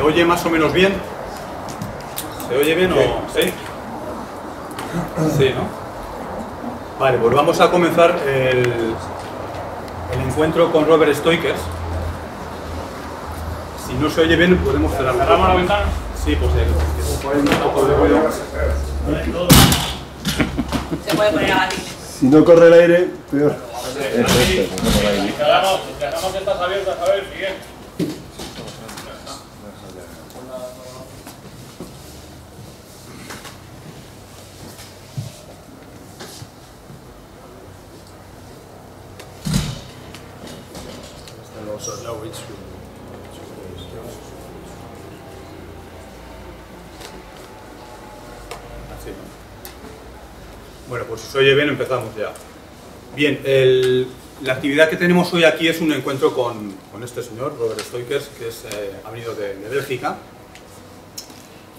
oye más o menos bien? ¿Se oye bien o...? ¿Sí? Sí, ¿no? Vale, pues vamos a comenzar el encuentro con Robert Steuckers. Si no se oye bien, podemos cerrar. ¿Cerramos la ventana? Sí, pues un poco de ruido. Se puede poner a batir. Si no corre el aire, peor. Dejamos estas abiertas, a ver, siguiente. Bueno, pues si se oye bien, empezamos ya. Bien, la actividad que tenemos hoy aquí es un encuentro con este señor, Robert Steuckers, que ha venido de Bélgica.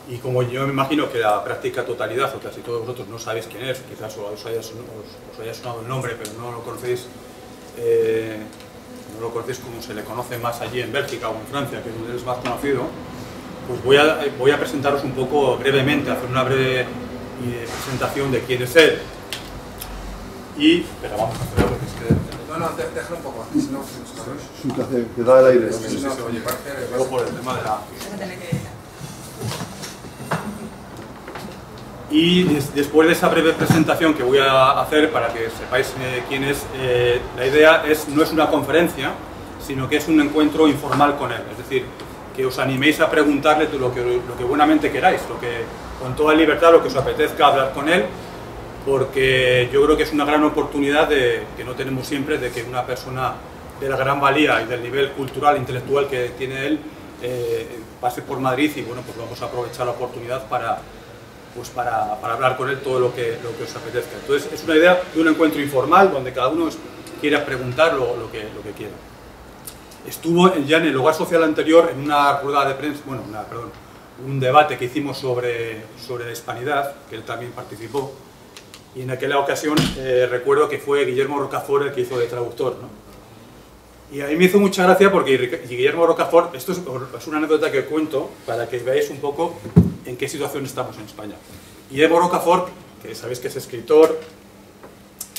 Y como yo me imagino que la práctica totalidad, o casi todos vosotros no sabéis quién es, quizás os haya sonado el nombre, pero no lo conocéis como se le conoce más allí en Bélgica o en Francia, que es donde es más conocido, pues voy a presentaros un poco brevemente, hacer una breve presentación de quién es él. Pero vamos a hacerlo porque es que... No, déjalo un poco así, si no... Sí, que da el aire. Sí, se oye. Luego por el tema de la... Y después de esa breve presentación que voy a hacer para que sepáis quién es, la idea no es una conferencia, sino que es un encuentro informal con él. Es decir, que os animéis a preguntarle lo que buenamente queráis, con toda libertad, lo que os apetezca hablar con él, porque yo creo que es una gran oportunidad que no tenemos siempre, de que una persona de la gran valía y del nivel cultural, intelectual que tiene él, pase por Madrid y bueno, pues vamos a aprovechar la oportunidad para hablar con él todo lo que os apetezca. Entonces es una idea de un encuentro informal donde cada uno quiera preguntar lo que quiera. Estuvo ya en el Hogar Social anterior en una rueda de prensa, un debate que hicimos sobre hispanidad, que él también participó, y en aquella ocasión recuerdo que fue Guillermo Rocafort el que hizo de traductor, ¿no? Y a mí me hizo mucha gracia porque Guillermo Rocafort, esto es una anécdota que cuento para que veáis un poco en qué situación estamos en España. Guillermo Rocafort, que sabéis que es escritor,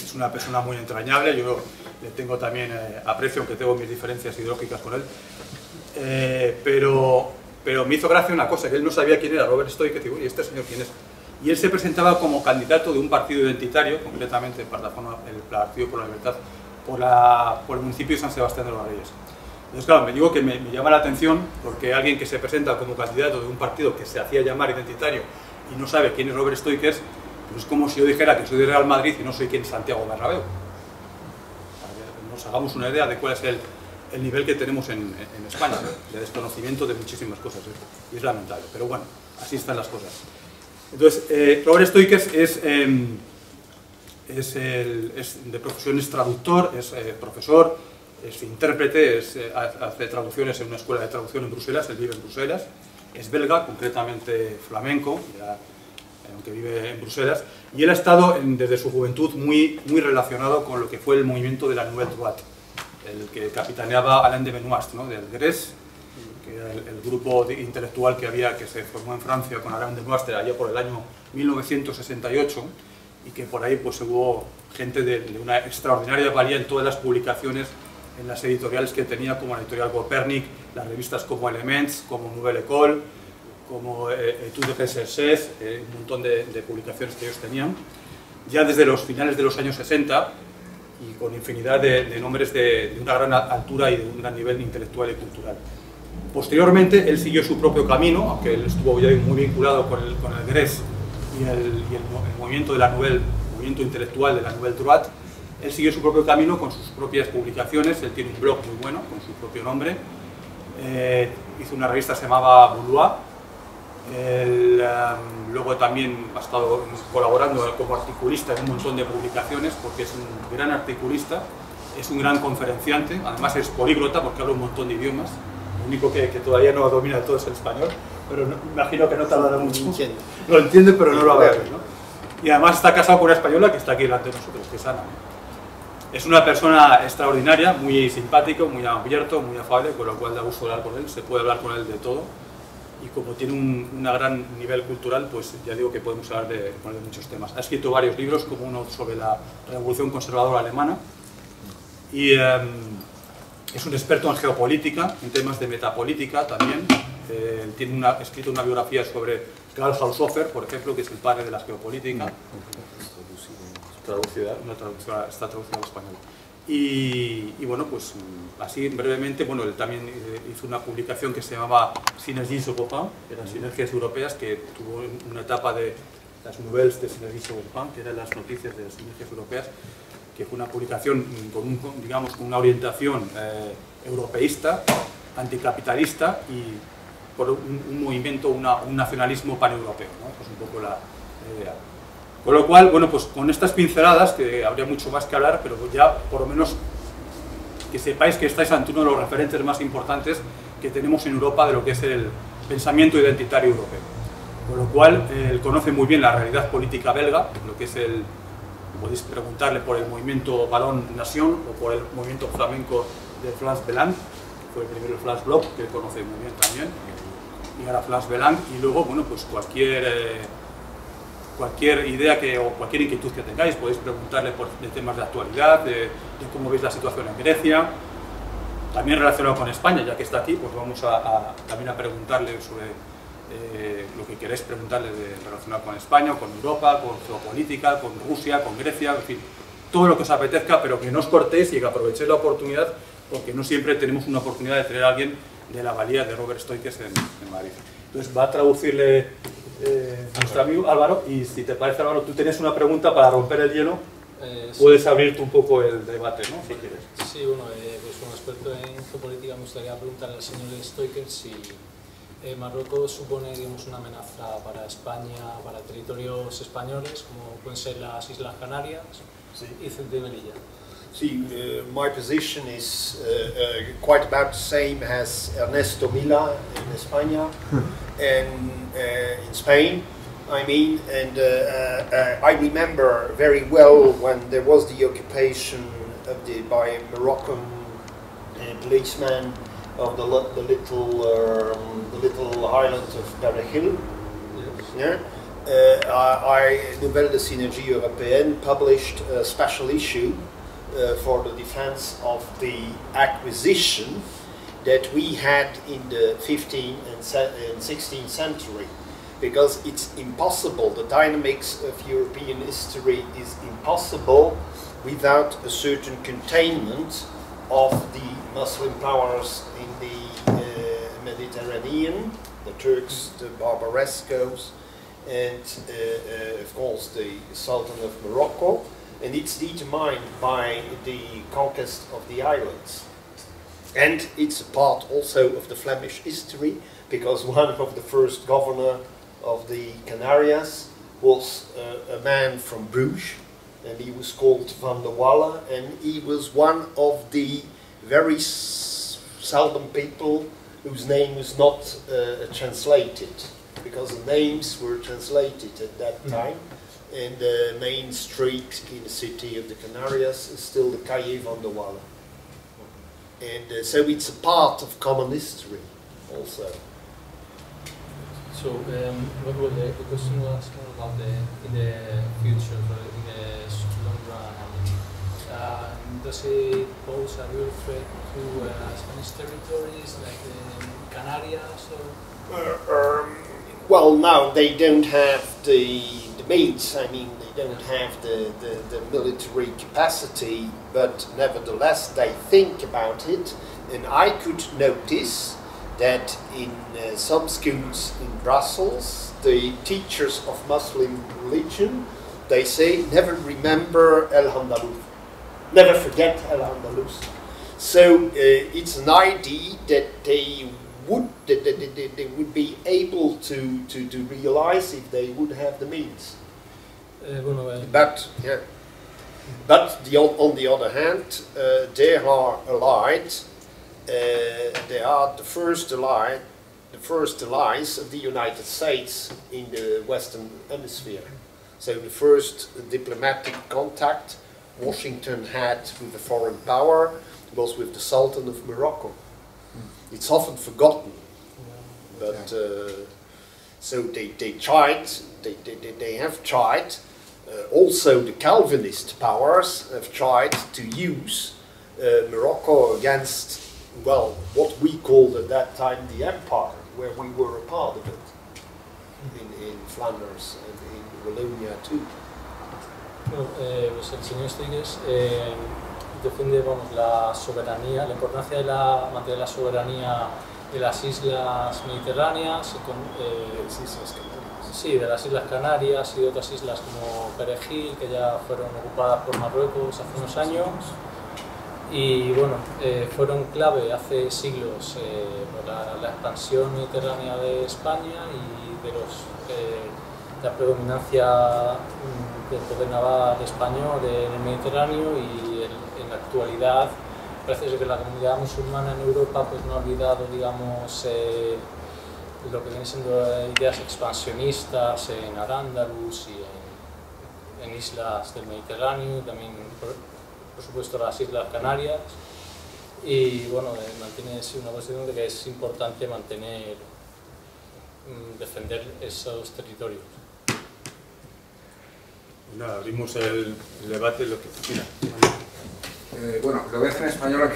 es una persona muy entrañable, yo le tengo también aprecio, aunque tengo mis diferencias ideológicas con él, pero me hizo gracia una cosa, que él no sabía quién era Robert Steuckers, y digo, ¿y este señor quién es? Y él se presentaba como candidato de un partido identitario, concretamente el Partido por la Libertad, por el municipio de San Sebastián de los Reyes. Entonces, claro, me digo que me llama la atención porque alguien que se presenta como candidato de un partido que se hacía llamar identitario y no sabe quién es Robert Steuckers, pues es como si yo dijera que soy de Real Madrid y no soy quién es Santiago Bernabéu. Para que nos hagamos una idea de cuál es el nivel que tenemos en España, ¿no? De desconocimiento de muchísimas cosas, y es lamentable, pero bueno, así están las cosas. Entonces, Robert Steuckers es de profesión es traductor, es profesor, es intérprete, hace traducciones en una escuela de traducción en Bruselas, él vive en Bruselas, es belga, concretamente flamenco, aunque vive en Bruselas, y él ha estado desde su juventud muy relacionado con lo que fue el movimiento de la Nouvelle Droite, el que capitaneaba Alain de Benoist, ¿no? Del Grés, que era el grupo intelectual que se formó en Francia con Alain de Benoist allá por el año 1968, y que por ahí pues hubo gente de una extraordinaria valía en todas las publicaciones, en las editoriales que tenía, como la editorial Copernic, las revistas como Elements, como Nouvelle École, como Etudes de Recherches, un montón de publicaciones que ellos tenían, ya desde los finales de los años 60, y con infinidad de nombres de una gran altura y de un gran nivel intelectual y cultural. Posteriormente, él siguió su propio camino, aunque él estuvo ya muy vinculado con el Grés y el movimiento movimiento intelectual de la Nouvelle Droite. Él siguió su propio camino con sus propias publicaciones, él tiene un blog muy bueno con su propio nombre, hizo una revista que se llamaba Boulois, luego también ha estado colaborando como articulista en un montón de publicaciones porque es un gran articulista, es un gran conferenciante, además es políglota porque habla un montón de idiomas, lo único que todavía no domina de todo es el español, pero me imagino que no tardará mucho. Lo entiende, pero no lo habla, ¿no? Y además está casado con una española que está aquí delante de nosotros, que es Ana. Es una persona extraordinaria, muy simpático, muy abierto, muy afable, con lo cual da gusto hablar con él, se puede hablar con él de todo. y como tiene un gran nivel cultural, pues ya digo que podemos hablar de muchos temas. Ha escrito varios libros, como uno sobre la Revolución Conservadora Alemana, y es un experto en geopolítica, en temas de metapolítica también. Tiene escrito una biografía sobre Karl Haushofer, por ejemplo, que es el padre de la geopolítica. Está traducida al español. Y bueno, pues así brevemente, bueno, él también hizo una publicación que se llamaba Synergies Européennes, eran sinergias europeas, que tuvo una etapa de las nouvelles de Synergies Européennes, que eran las noticias de las sinergias europeas, que fue una publicación con una orientación europeísta, anticapitalista y por un movimiento, un nacionalismo paneuropeo, ¿no? Pues un poco la idea. Con lo cual, bueno, pues con estas pinceladas, que habría mucho más que hablar, pero ya por lo menos que sepáis que estáis ante uno de los referentes más importantes que tenemos en Europa de lo que es el pensamiento identitario europeo. Con lo cual, él conoce muy bien la realidad política belga, lo que es podéis preguntarle por el movimiento Ballon-Nation o por el movimiento flamenco de France Belge, que fue el primero France Bloc, que él conoce muy bien también, y ahora France Belge, y luego, bueno, pues cualquier idea o cualquier inquietud que tengáis, podéis preguntarle de temas de actualidad, de cómo veis la situación en Grecia, también relacionado con España, ya que está aquí, pues vamos también a preguntarle sobre lo que queréis preguntarle relacionado con España, con Europa, con geopolítica, con Rusia, con Grecia, en fin, todo lo que os apetezca, pero que no os cortéis y que aprovechéis la oportunidad, porque no siempre tenemos una oportunidad de tener a alguien de la valía de Robert Steuckers en Madrid. Entonces va a traducirle nuestro amigo Álvaro, y si te parece, Álvaro, tú tienes una pregunta para romper el hielo, puedes abrirte un poco el debate, ¿no? Si quieres. Sí, bueno, pues como experto en geopolítica me gustaría preguntar al señor Steuckers si Marruecos supone, digamos, una amenaza para España, para territorios españoles, como pueden ser las Islas Canarias y Ceuta y Melilla. See, my position is quite about the same as Ernesto Mila in España and in Spain, I mean, and I remember very well when there was the occupation by Moroccan policemen of the little island of Berehil. Yes. Yeah? Nouvelle de Synergie Européenne published a special issue for the defense of the acquisition that we had in the 15th and 16th century, because it's impossible, the dynamics of European history is impossible without a certain containment of the Muslim powers in the Mediterranean, the Turks, the Barbarescos, and of course the Sultan of Morocco. And it's determined by the conquest of the islands. And it's a part also of the Flemish history, because one of the first governor of the Canarias was a man from Bruges, and he was called Van der Walle, and he was one of the very seldom people whose name was not translated, because the names were translated at that time. And the main street in the city of the Canarias is still the Calle Van der Walle. And so it's a part of common history also. So, the question was about in the future, in the long run. Does it pose a real threat to Spanish territories like the Canarias? Or? Well, now they don't have the means, I mean, they don't have the military capacity, but nevertheless they think about it. And I could notice that in some schools in Brussels, the teachers of Muslim religion, they say, never remember El Andalus, never forget El Andalus. So it's an idea that they would be able to realize if they would have the means. But on the other hand, they are allied. They are the first allies of the United States in the Western Hemisphere. So the first diplomatic contact Washington had with a foreign power was with the Sultan of Morocco. It's often forgotten. But so they tried, they have tried. Also, the Calvinist powers have tried to use Morocco against, well, what we called at that time the Empire, where we were a part of it, in Flanders and in Wallonia too. Bueno, pues el señor Steuckers defiende, vamos, la soberanía, la importancia de mantener la soberanía de las islas mediterráneas, sí, de las Islas Canarias y de otras islas como Perejil, que ya fueron ocupadas por Marruecos hace unos años. Y bueno, fueron clave hace siglos por la expansión mediterránea de España y de la predominancia del poder naval español en el Mediterráneo, y en la actualidad parece ser que la comunidad musulmana en Europa pues no ha olvidado, digamos, lo que vienen siendo ideas expansionistas en Al-Ándalus y en islas del Mediterráneo, también por supuesto las Islas Canarias, y bueno, mantiene una cuestión de que es importante defender esos territorios. Nada, abrimos el debate, lo que mira. Bueno, lo voy a hacer en español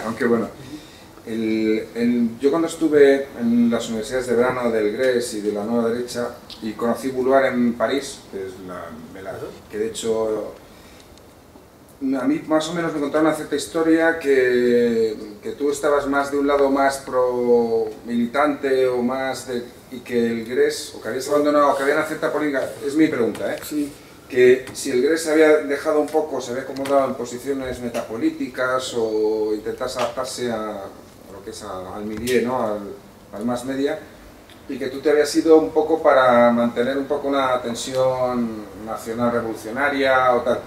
aunque bueno, yo cuando estuve en las universidades de verano del GRES y de la Nueva Derecha y conocí Boulevard en París, que es que de hecho a mí más o menos me contaron una cierta historia que tú estabas más de un lado más pro militante o más y que el GRES, o que habías abandonado, o que había una cierta política, es mi pregunta, ¿eh? Sí. Que si el GRES se había dejado un poco, se había acomodado en posiciones metapolíticas o intentas adaptarse a lo que es al milieu, ¿no? al más media, y que tú te habías ido un poco para mantener un poco una tensión nacional revolucionaria o tal.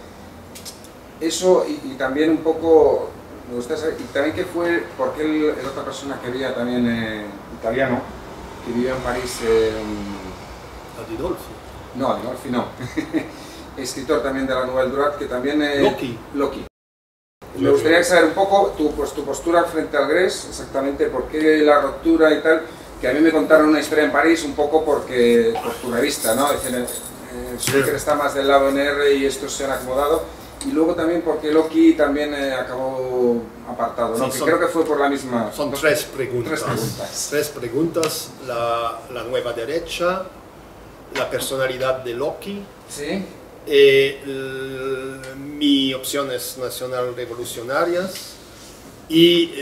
Eso y también un poco, me gustaría saber, y también qué fue, porque el otra persona que había también italiano, que vivía en París, Adidolfi. No, Adidolfi no. Escritor también de la Nouvelle Droite, que también... Loki. Me gustaría saber un poco tu postura frente al GRES, exactamente por qué la ruptura y tal, que a mí me contaron una historia en París un poco por tu revista, ¿no? Dicen, Steuckers está más del lado NR y estos se han acomodado, y luego también porque Loki también acabó apartado, ¿no? Sí, que creo que fue por la misma... Son tres preguntas. Tres preguntas, la nueva derecha, la personalidad de Loki, ¿sí? Mi opciones nacional revolucionarias y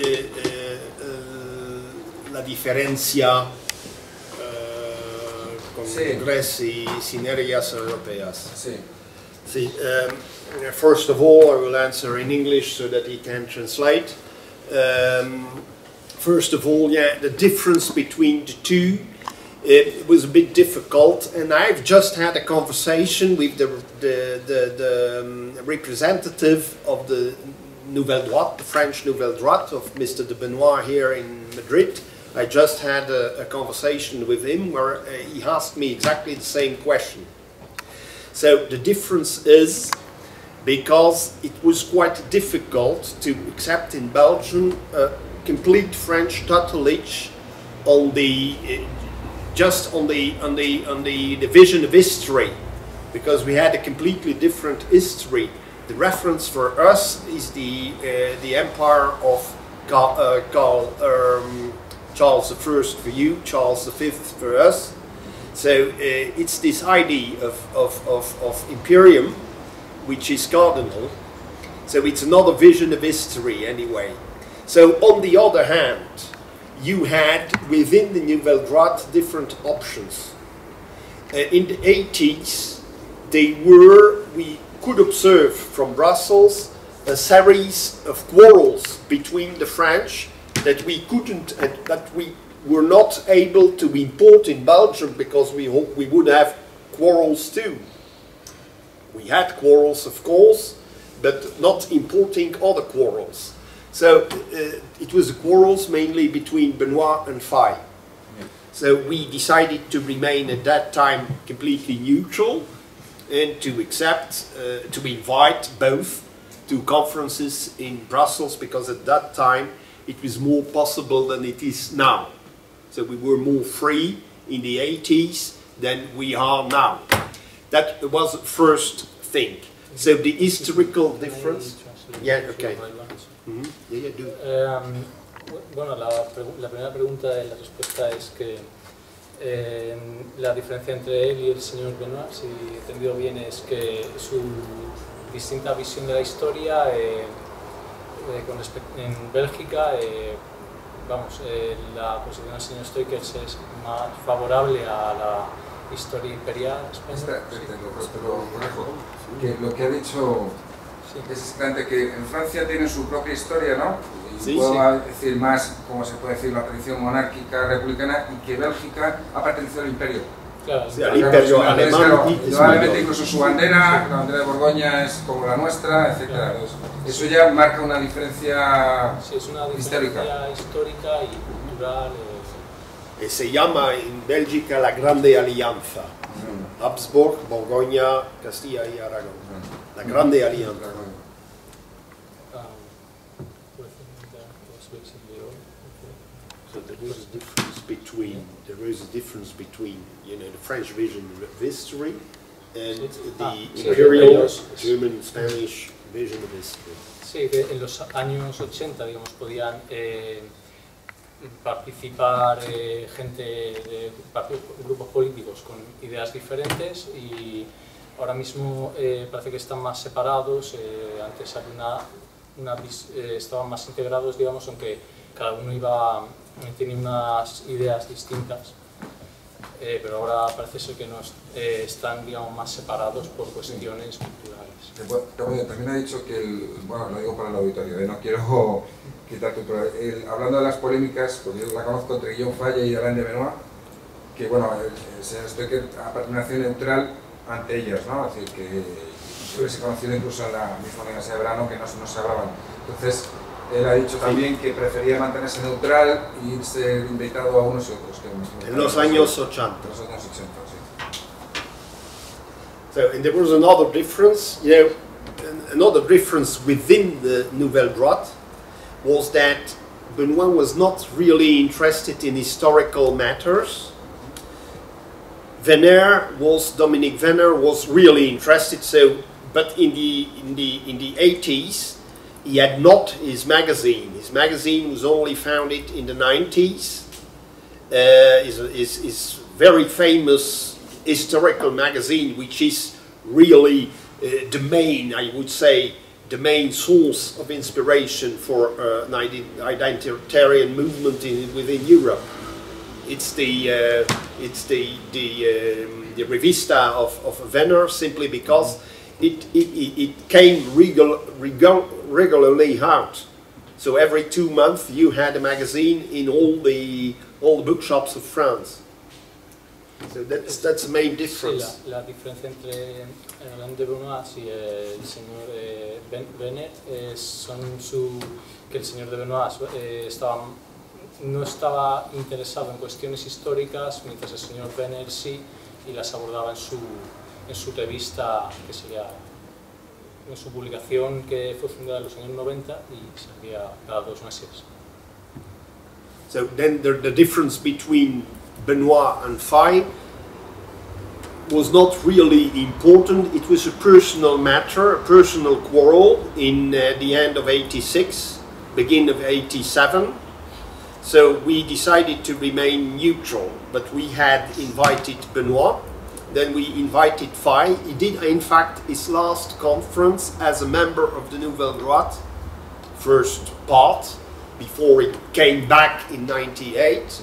la diferencia con GRES y sinergias europeas. Sí. See, first of all, I will answer in English so that he can translate. First of all, yeah, the difference between the two. It was a bit difficult, and I've just had a conversation with the representative of the Nouvelle Droite, the French Nouvelle Droite, of Mr. de Benoit here in Madrid. I just had a conversation with him where he asked me exactly the same question. So the difference is because it was quite difficult to accept in Belgium a complete French tutelage on the just on the division of history, because we had a completely different history. The reference for us is the empire of Charles I for you, Charles V for us. So it's this idea of imperium, which is cardinal. So it's another vision of history anyway. So on the other hand, you had within the Nouvelle Droite different options. In the 80s, we could observe from Brussels a series of quarrels between the French that we were not able to import in Belgium because we would have quarrels too. We had quarrels, of course, but not importing other quarrels. So it was quarrels mainly between Benoit and Faye. Yeah. So we decided to remain at that time completely neutral and to accept, to invite both to conferences in Brussels, because at that time it was more possible than it is now. So we were more free in the 80s than we are now. That was the first thing. So the historical difference. Yeah, okay. Yeah, do. Bueno, la primera pregunta y la respuesta es que la diferencia entre él y el señor Benoit, si he entendido bien, es que su distinta visión de la historia en Bélgica, la posición del señor Steuckers es más favorable a la historia imperial española. Que lo que ha dicho es exactamente que en Francia tiene su propia historia, ¿no? Y puedo decir más, como se puede decir, la tradición monárquica, republicana, y que Bélgica ha pertenecido al imperio. Claro, sí, al imperio alemán. Probablemente incluso su bandera, la bandera de Borgoña es como la nuestra, etc. Claro. Eso ya marca una diferencia histórica y cultural. Se llama en Bélgica la Grande Alianza. Habsburg, Borgoña, Castilla y Aragón. La Grande Alianza. So there was a difference between the French vision of history and the imperial German, Spanish vision of history. Sí, que en los años 80, digamos, podían participar gente de grupos políticos con ideas diferentes, y ahora mismo parece que están más separados. Antes estaban más integrados, digamos, aunque cada uno tenía unas ideas distintas, pero ahora parece ser que no están, digamos, más separados por cuestiones culturales. También ha dicho que, bueno, lo digo para el auditorio, no quiero quitarte, pero hablando de las polémicas, porque yo la conozco entre Guillaume Falle y Alain de Benoit, que bueno, el señor Steuckers ha permanecido neutral ante ellas, ¿no? Es decir, que se hubiese conocido incluso en la misma Universidad de Verano, que no se hablaban. Entonces, él ha dicho también que prefería mantenerse neutral y ser invitado a unos y otros. En los años 80. En los años 80, sí. So, and there was another difference, another difference within the Nouvelle Droite was that Benoit was not really interested in historical matters. Dominique Venner was really interested. So, but in the 80s, he had not his magazine. His magazine was only founded in the 90s. Is very famous historical magazine, which is really the main, I would say, the main source of inspiration for an identitarian movement within Europe. It's the revista of Venner, simply because it came regularly out. So every 2 months you had a magazine in all the bookshops of France. So that's the main difference. Sí, la diferencia entre Alain de Benoit y el señor Venner que el señor de Benoit no estaba interesado en cuestiones históricas, mientras el señor Venner sí, y las abordaba en su revista, que sería en su publicación, que fue fundada en los años 90 y salía cada 2 meses. So then the difference between Benoit and Faye was not really important. It was a personal matter, a personal quarrel in the end of 86, beginning of 87. So we decided to remain neutral, but we had invited Benoit. Then we invited Faye. He did, in fact, his last conference as a member of the Nouvelle Droite, first part, before it came back in 98.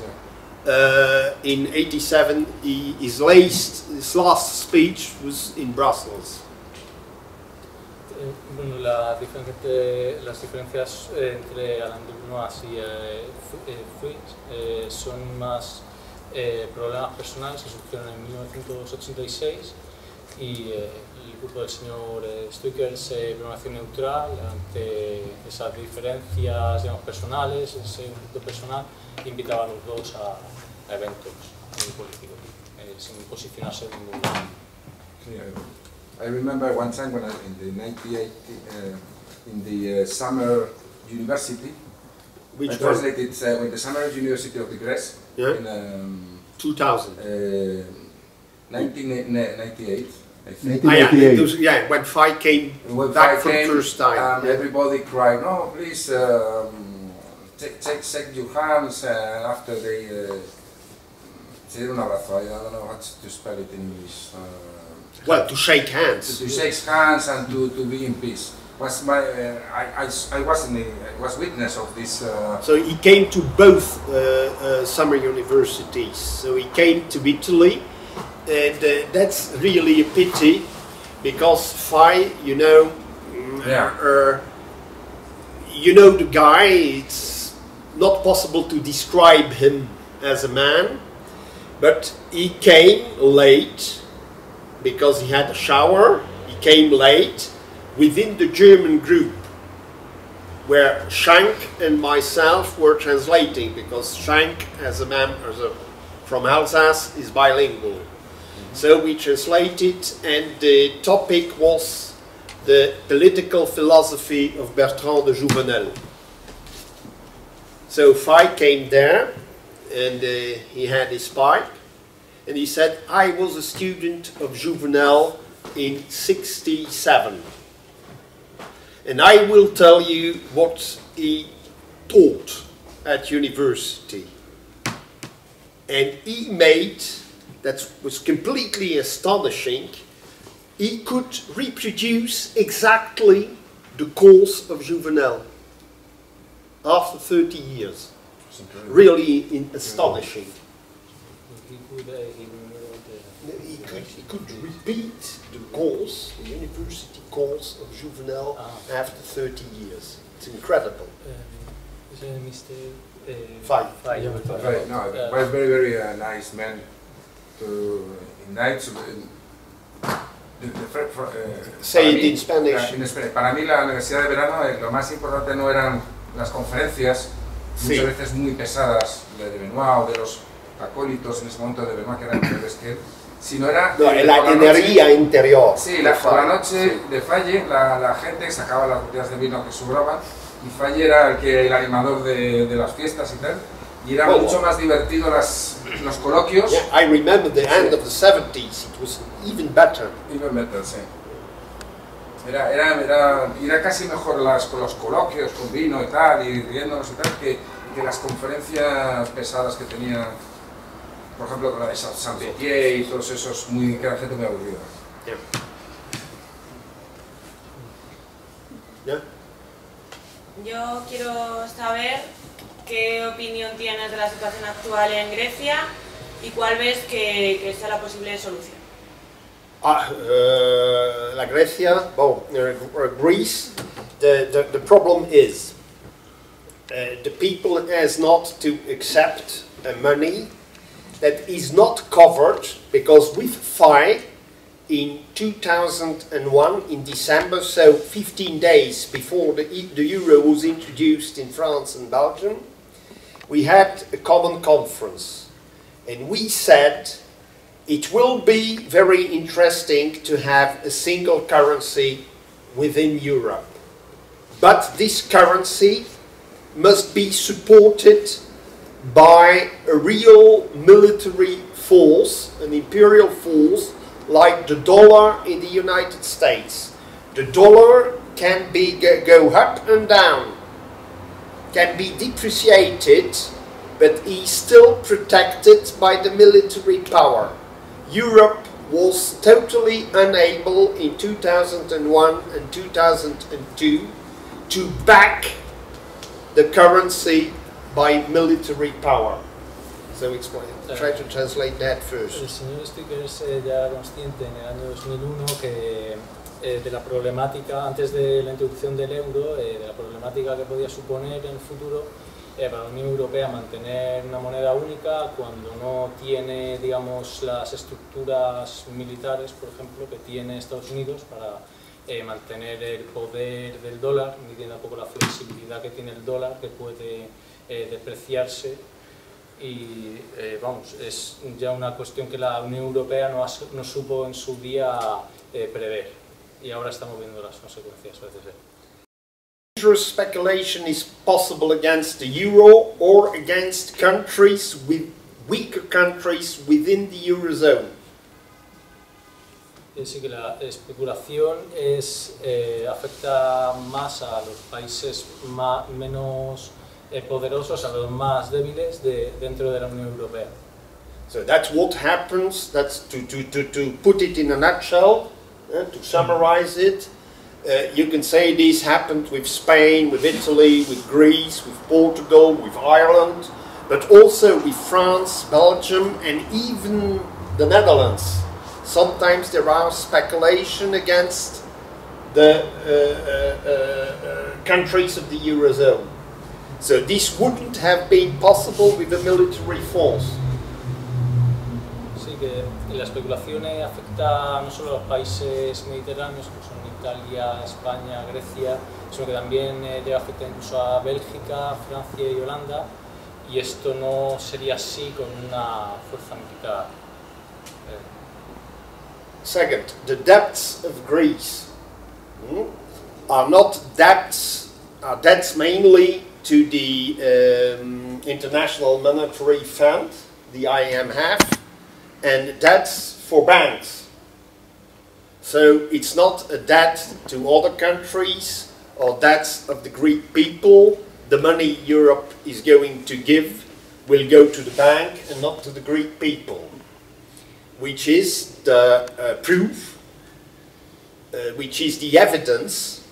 In 87, his last speech was in Brussels. Bueno, las diferencias entre Alain de Benoit y Fuchs son más problemas personales que surgieron en 1986, y el grupo del señor Steuckers permaneció neutral ante esas diferencias, digamos, personales, ese grupo personal, e invitaba a los dos a eventos políticos, sin posicionarse en ningún lado. I remember one time when in the 98 in the summer university, Which I translated with the summer university of the Grèce. Yeah. In 2000. 1998, I think. 1988. Yeah, when Fi came When back I for the came, first time. everybody cried, "No, please shake your hands." After they se dieron un abrazo. I don't know how to spell it in English. Well, to shake hands. To shake hands and to be in peace. Was my I was witness of this. So he came to both summer universities. So he came to Italy, and that's really a pity, because Fi, you know, the guy. It's not possible to describe him as a man, but he came late because he had a shower. He came late within the German group, where Schank and myself were translating, because Schank, as a man from Alsace, is bilingual. So we translated, and the topic was the political philosophy of Bertrand de Jouvenel. So Fi came there, and he had his pipe, and he said, "I was a student of Jouvenel in '67. And I will tell you what he taught at university." And he made, that was completely astonishing, he could reproduce exactly the course of Jouvenel after 30 years. Really astonishing. He could repeat the course, the university course of Jouvenel after 30 years. It's incredible. Five. Right, no, it was very nice man to invite. Say it in Spanish. Para mí la universidad de verano, lo más importante no eran las conferencias, muchas veces muy pesadas, de Benoit o de los acólitos en ese momento de Benoit, que eran mejores que él, sino era la energía interior. Sí, por la noche de Falle, la gente sacaba las botellas de vino que sobraban, y Falle era el animador de las fiestas y tal, y era mucho más divertido los coloquios. Yeah, I remember the end of the 70s, it was even better. Even better, sí. Era casi mejor con los coloquios, con vino y tal, y riéndonos y tal, que las conferencias pesadas que tenía, por ejemplo, con la de Saint-Pétier y todos esos, que era gente muy aburrida. Yeah. Yeah. Yo quiero saber qué opinión tienes de la situación actual en Grecia y cuál ves que sea la posible solución. La Grecia, Greece, the problem is the people has not to accept money that is not covered, because with FI in 2001 in December, so 15 days before the euro was introduced in France and Belgium, we had a common conference, and we said it will be very interesting to have a single currency within Europe, but this currency must be supported by a real military force, an imperial force, like the dollar in the United States. The dollar can go up and down, can be depreciated, but is still protected by the military power. Europe was totally unable in 2001 and 2002 to back the currency by military power. So explain. Try to translate that first. El señor Steuckers ya era consciente en el año 2001 que de la problemática, antes de la introducción del euro, de la problemática que podía suponer en el futuro para la Unión Europea mantener una moneda única cuando no tiene, digamos, las estructuras militares, por ejemplo, que tiene Estados Unidos para mantener el poder del dólar, midiendo un poco la flexibilidad que tiene el dólar, que puede depreciarse. Y vamos, es ya una cuestión que la Unión Europea no supo en su día prever, y ahora estamos viendo las consecuencias, parece ser. Speculation is possible against the euro or against countries weaker countries within the Eurozone. Es decir, que la especulación afecta más a los países menos poderosos, a los más débiles dentro de la Unión Europea. So that's what happens. That's to put it in a nutshell, to summarize it. You can say this happened with Spain, with Italy, with Greece, with Portugal, with Ireland, but also with France, Belgium, and even the Netherlands. Sometimes there are speculation against the countries of the Eurozone. So this wouldn't have been possible with a military force. Sí, que la especulación afecta no solo a los países mediterráneos, como son Italia, España, Grecia, sino que también llega a afectar incluso a Bélgica, Francia y Holanda, y esto no sería así con una fuerza militar. Second, the debts of Greece are not debts, are debts mainly to the International Monetary Fund, the IMF, and debts for banks. So it's not a debt to other countries or debts of the Greek people. The money Europe is going to give will go to the bank and not to the Greek people, which is the proof, which is the evidence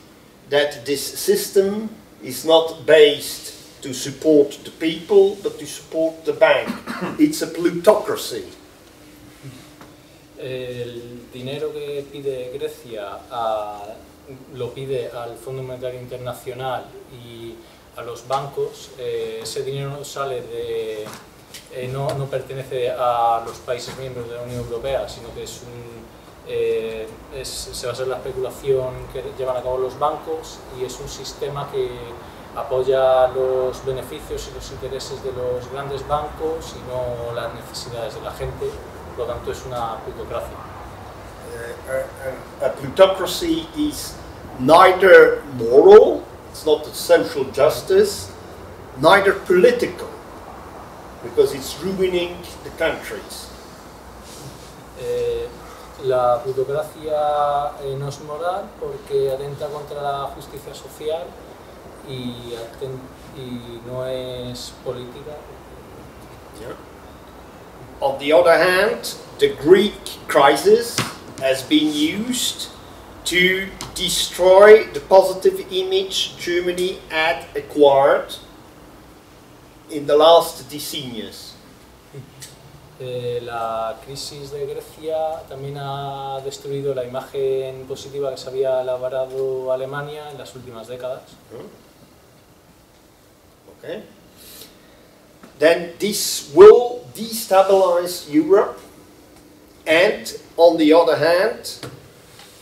that this system is not based to support the people, but to support the bank. It's a plutocracy. El dinero que pide Grecia lo pide al Fondo Monetario Internacional y a los bancos. Ese dinero no sale de... no pertenece a los países miembros de la Unión Europea, sino que se basa en la especulación que llevan a cabo los bancos, y es un sistema que apoya los beneficios y los intereses de los grandes bancos y no las necesidades de la gente. Por lo tanto, es una plutocracia. A plutocracy is neither moral, it's not a social justice, neither political, because it's ruining the countries. La plutocracia no es moral porque atenta contra la justicia social y no es política. Yeah. On the other hand, the Greek crisis has been used to destroy the positive image Germany had acquired in the last decenias. La crisis de Grecia también ha destruido la imagen positiva que se había labrado Alemania en las últimas décadas. Okay. Then this will destabilize Europe, and on the other hand,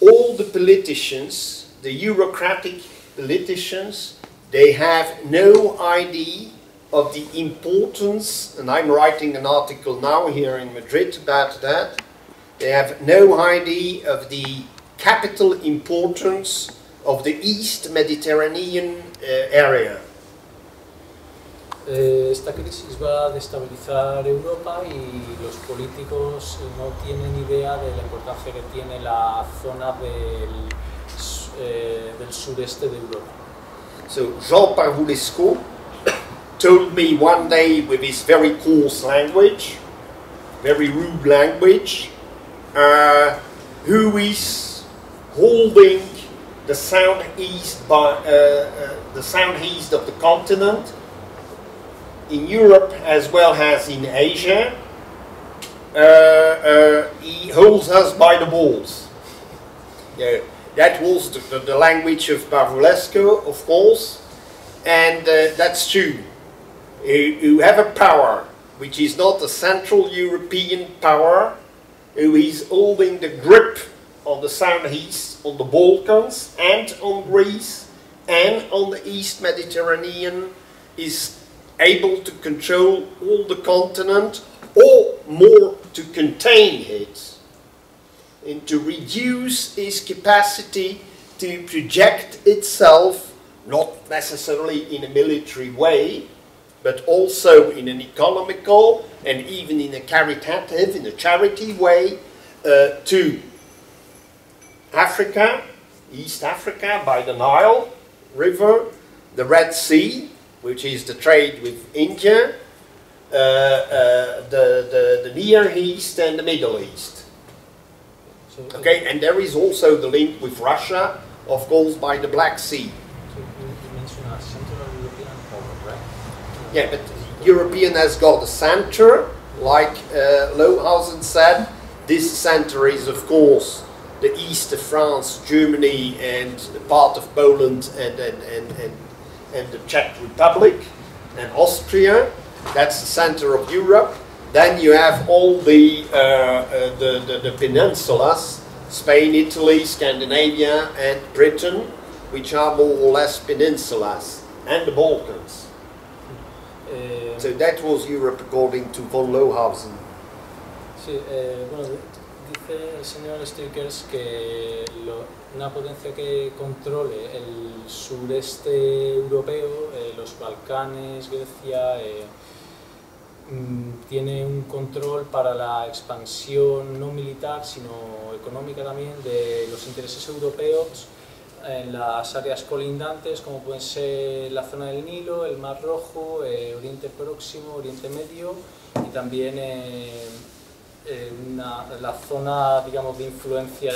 all the politicians, the Eurocratic politicians, they have no idea of the importance, and I'm writing an article now here in Madrid about that. They have no idea of the capital importance of the East Mediterranean area. Esta crisis va a destabilizar Europa y los políticos no tienen idea de la importancia que tiene la zona del sureste de Europa. So Jean Parvulescu told me one day with his very coarse language, very rude language, who is holding the southeast of the continent, in Europe as well as in Asia. He holds us by the balls. Yeah, that was the language of Parvulescu, of course, and that's true. Who have a power which is not a Central European power, who is holding the grip on the southeast, on the Balkans, and on Greece, and on the East Mediterranean, is able to control all the continent, or more, to contain it, and to reduce its capacity to project itself, not necessarily in a military way, but also in an economical and even in a caritative, in a charity way, to Africa, East Africa by the Nile River, the Red Sea, which is the trade with India, the Near East and the Middle East. Okay, and there is also the link with Russia, of course, by the Black Sea. So you mentioned a Central European power, right? Yeah, but European has got a center, like Lohausen said. This center is, of course, the east of France, Germany, and part of Poland, and the Czech Republic, and Austria. That's the center of Europe. Then you have all the peninsulas, Spain, Italy, Scandinavia, and Britain, which are more or less peninsulas, and the Balkans. So that was Europe according to von Lohausen. Sí, bueno, dice el señor Steuckers que una potencia que controle el sureste europeo, los Balcanes, Grecia, tiene un control para la expansión no militar, sino económica también, de los intereses europeos en las áreas colindantes, como pueden ser la zona del Nilo, el Mar Rojo, Oriente Próximo, Oriente Medio, y también la zona, digamos, de influencia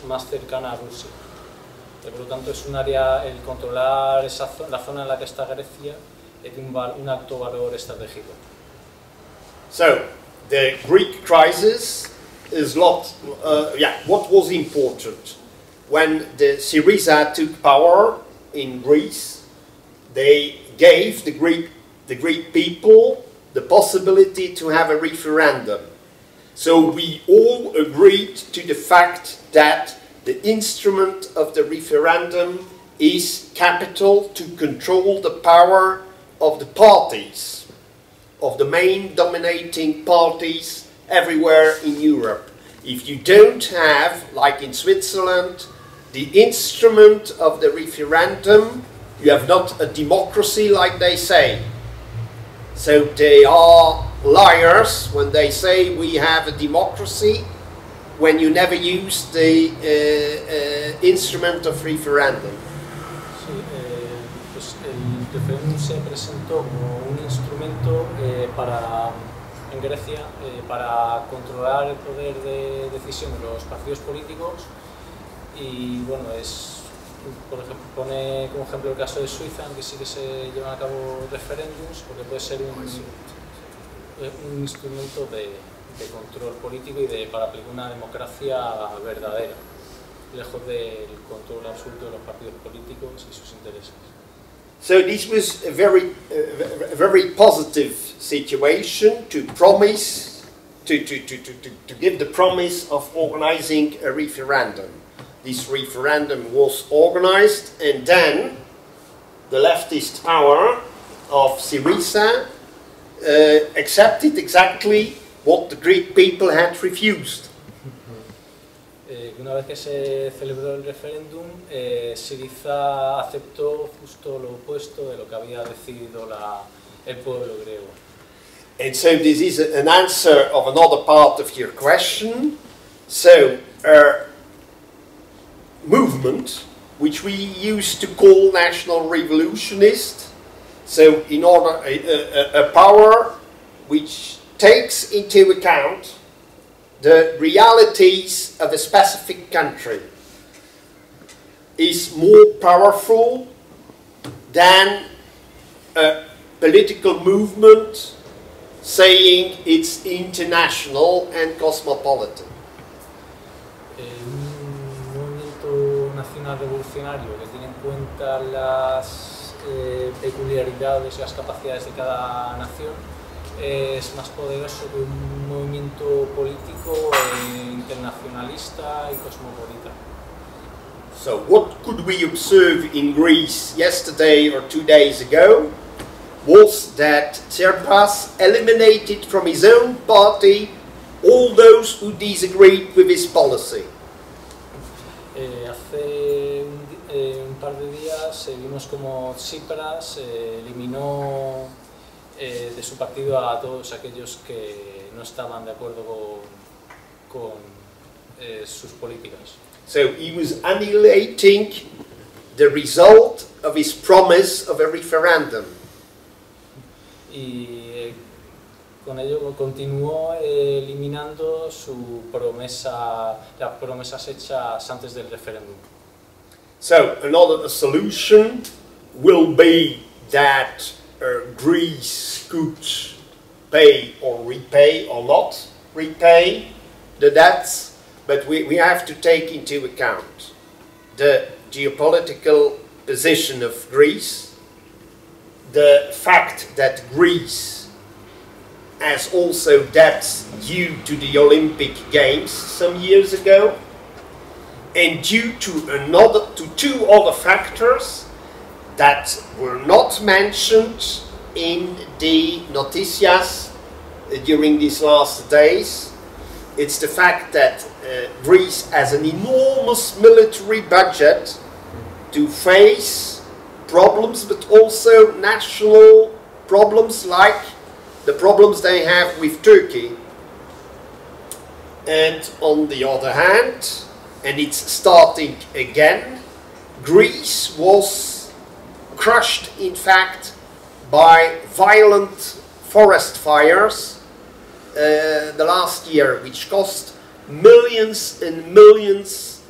más cercana a Rusia. Por lo tanto, es un área, el controlar esa zona, la zona en la que está Grecia, tiene un alto valor estratégico. So, the Greek crisis is not, what was important? When the Syriza took power in Greece, they gave the Greek people the possibility to have a referendum. So we all agreed to the fact that the instrument of the referendum is capital to control the power of the parties, of the main dominating parties everywhere in Europe. If you don't have, like in Switzerland, the instrument of the referendum, you have not a democracy like they say. So they are liars when they say we have a democracy when you never use the instrument of referendum. Sí, pues el referéndum se presentó como un instrumento en Grecia para controlar el poder de decisión de los partidos políticos y bueno, por ejemplo, pone como ejemplo el caso de Suiza, en que sí que se llevan a cabo referéndums, porque puede ser un instrumento de control político y para aplicar una democracia verdadera, lejos del control absoluto de los partidos políticos y sus intereses. So this was a very positive situation to promise, to give the promise of organizing a referendum. This referendum was organized, and then the leftist power of Syriza accepted exactly what the Greek people had refused. Una vez que se celebró el referéndum, Syriza aceptó justo lo opuesto de lo que había decidido el pueblo griego. And so this is an answer of another part of your question. So movement, which we used to call national revolutionist, so in order a power which takes into account the realities of a specific country, is more powerful than a political movement saying it's international and cosmopolitan. Nacional revolucionario que tiene en cuenta las peculiaridades y las capacidades de cada nación es más poderoso que un movimiento político internacionalista y cosmopolita. So what could we observe in Greece yesterday or 2 days ago was that Tsipras eliminated from his own party all those who disagreed with his policy. Hace un par de días vimos como Tsipras eliminó de su partido a todos aquellos que no estaban de acuerdo con sus políticas. So he was annihilating the result of his promise of a referendum. Y con ello continuó eliminando su promesa, las promesas hechas antes del referéndum. So another solution will be that Greece could pay or repay or not repay the debts, but we have to take into account the geopolitical position of Greece, the fact that Greece has also debts due to the Olympic Games some years ago, and due to two other factors that were not mentioned in the noticias during these last days. It's the fact that Greece has an enormous military budget to face problems, but also national problems like the problems they have with Turkey. And on the other hand, and it's starting again, Greece was crushed, in fact, by violent forest fires the last year, which cost millions and millions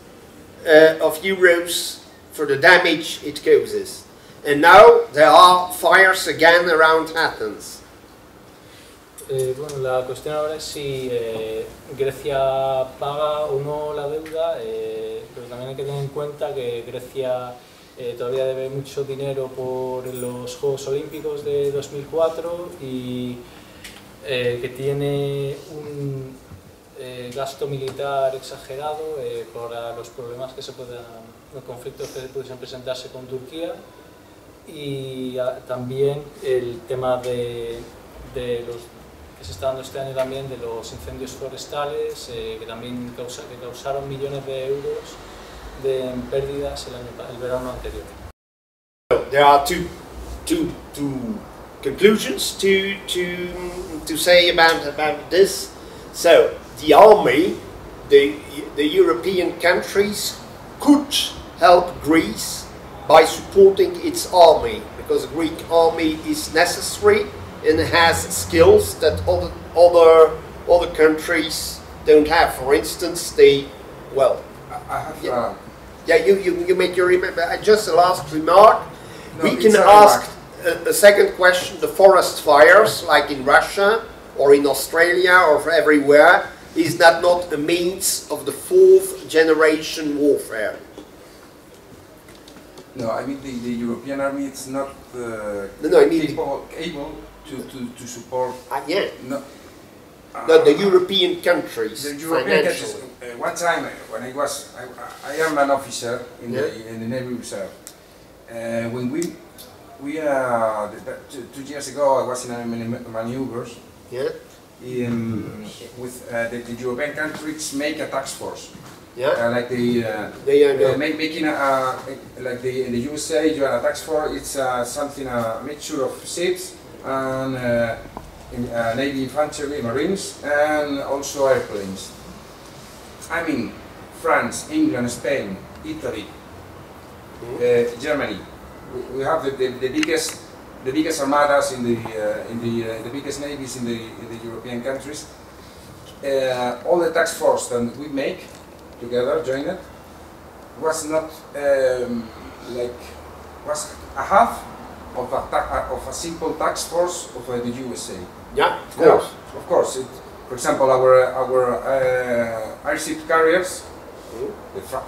of euros for the damage it causes. And now there are fires again around Athens. Bueno, la cuestión ahora es si Grecia paga o no la deuda, pero también hay que tener en cuenta que Grecia todavía debe mucho dinero por los Juegos Olímpicos de 2004 y que tiene un gasto militar exagerado por los problemas que los conflictos que pudiesen presentarse con Turquía, y también el tema de los que se está dando este año también de los incendios forestales que también causaron millones de euros de pérdidas el verano anterior. There are two conclusions to say about this. So the army, the European countries could help Greece by supporting its army, because the Greek army is necessary and has skills that other countries don't have. For instance, I have you make your remark. Just a last remark. No, we can ask a second question. The forest fires, like in Russia or in Australia or everywhere, is that not a means of the fourth generation warfare? No, I mean the European army. It's not able to support. Yeah. No. The European countries. The European countries. One time when I am an officer in the Navy Reserve. When we 2 years ago, I was in maneuvers. Yeah. With the European countries make a task force. Yeah. Like making like in the USA, you have a task force. It's something a mixture of ships and Navy infantry, Marines, and also airplanes. I mean, France, England, Spain, Italy, Germany. We have the biggest armadas in the biggest navies in the European countries. All the task force that we make together, joined, was not was a half of a simple task force of the USA. Yeah, of course. Of course. For example, our airship carriers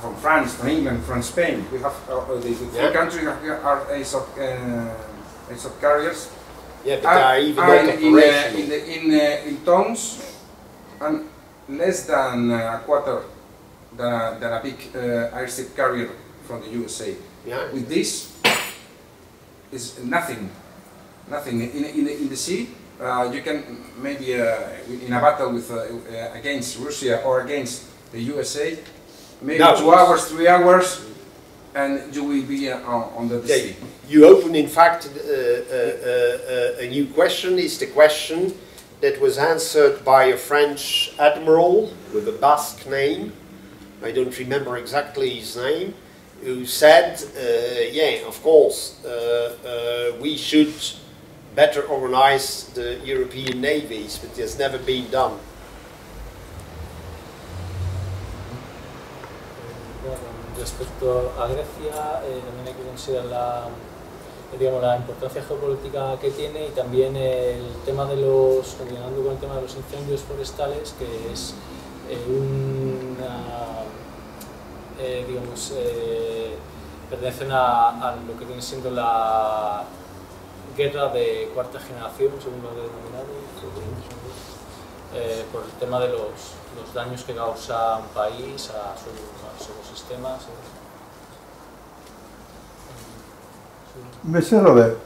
from France, from England, from Spain. We have the three countries are airship carriers. Yeah, but they are even in tons and less than a quarter than a big airship carrier from the USA. Yeah. With this, is nothing. In the sea. You can maybe in a battle with against Russia or against the USA, maybe 2 hours, 3 hours, and you will be under the sea. You open, in fact, a new question. Is the question that was answered by a French admiral with a Basque name. I don't remember exactly his name, who said, yeah, of course, we should better organize the European navies, but it has never been done. Respecto a Grecia, también hay que considerar la importancia geopolítica que tiene y también el tema de los, continuando con el tema de los incendios forestales, que es pertenecen a lo que viene siendo la guerra de cuarta generación, según lo he denominado, por el tema de los daños que causa un país a sus ecosistemas. Monsieur Robert,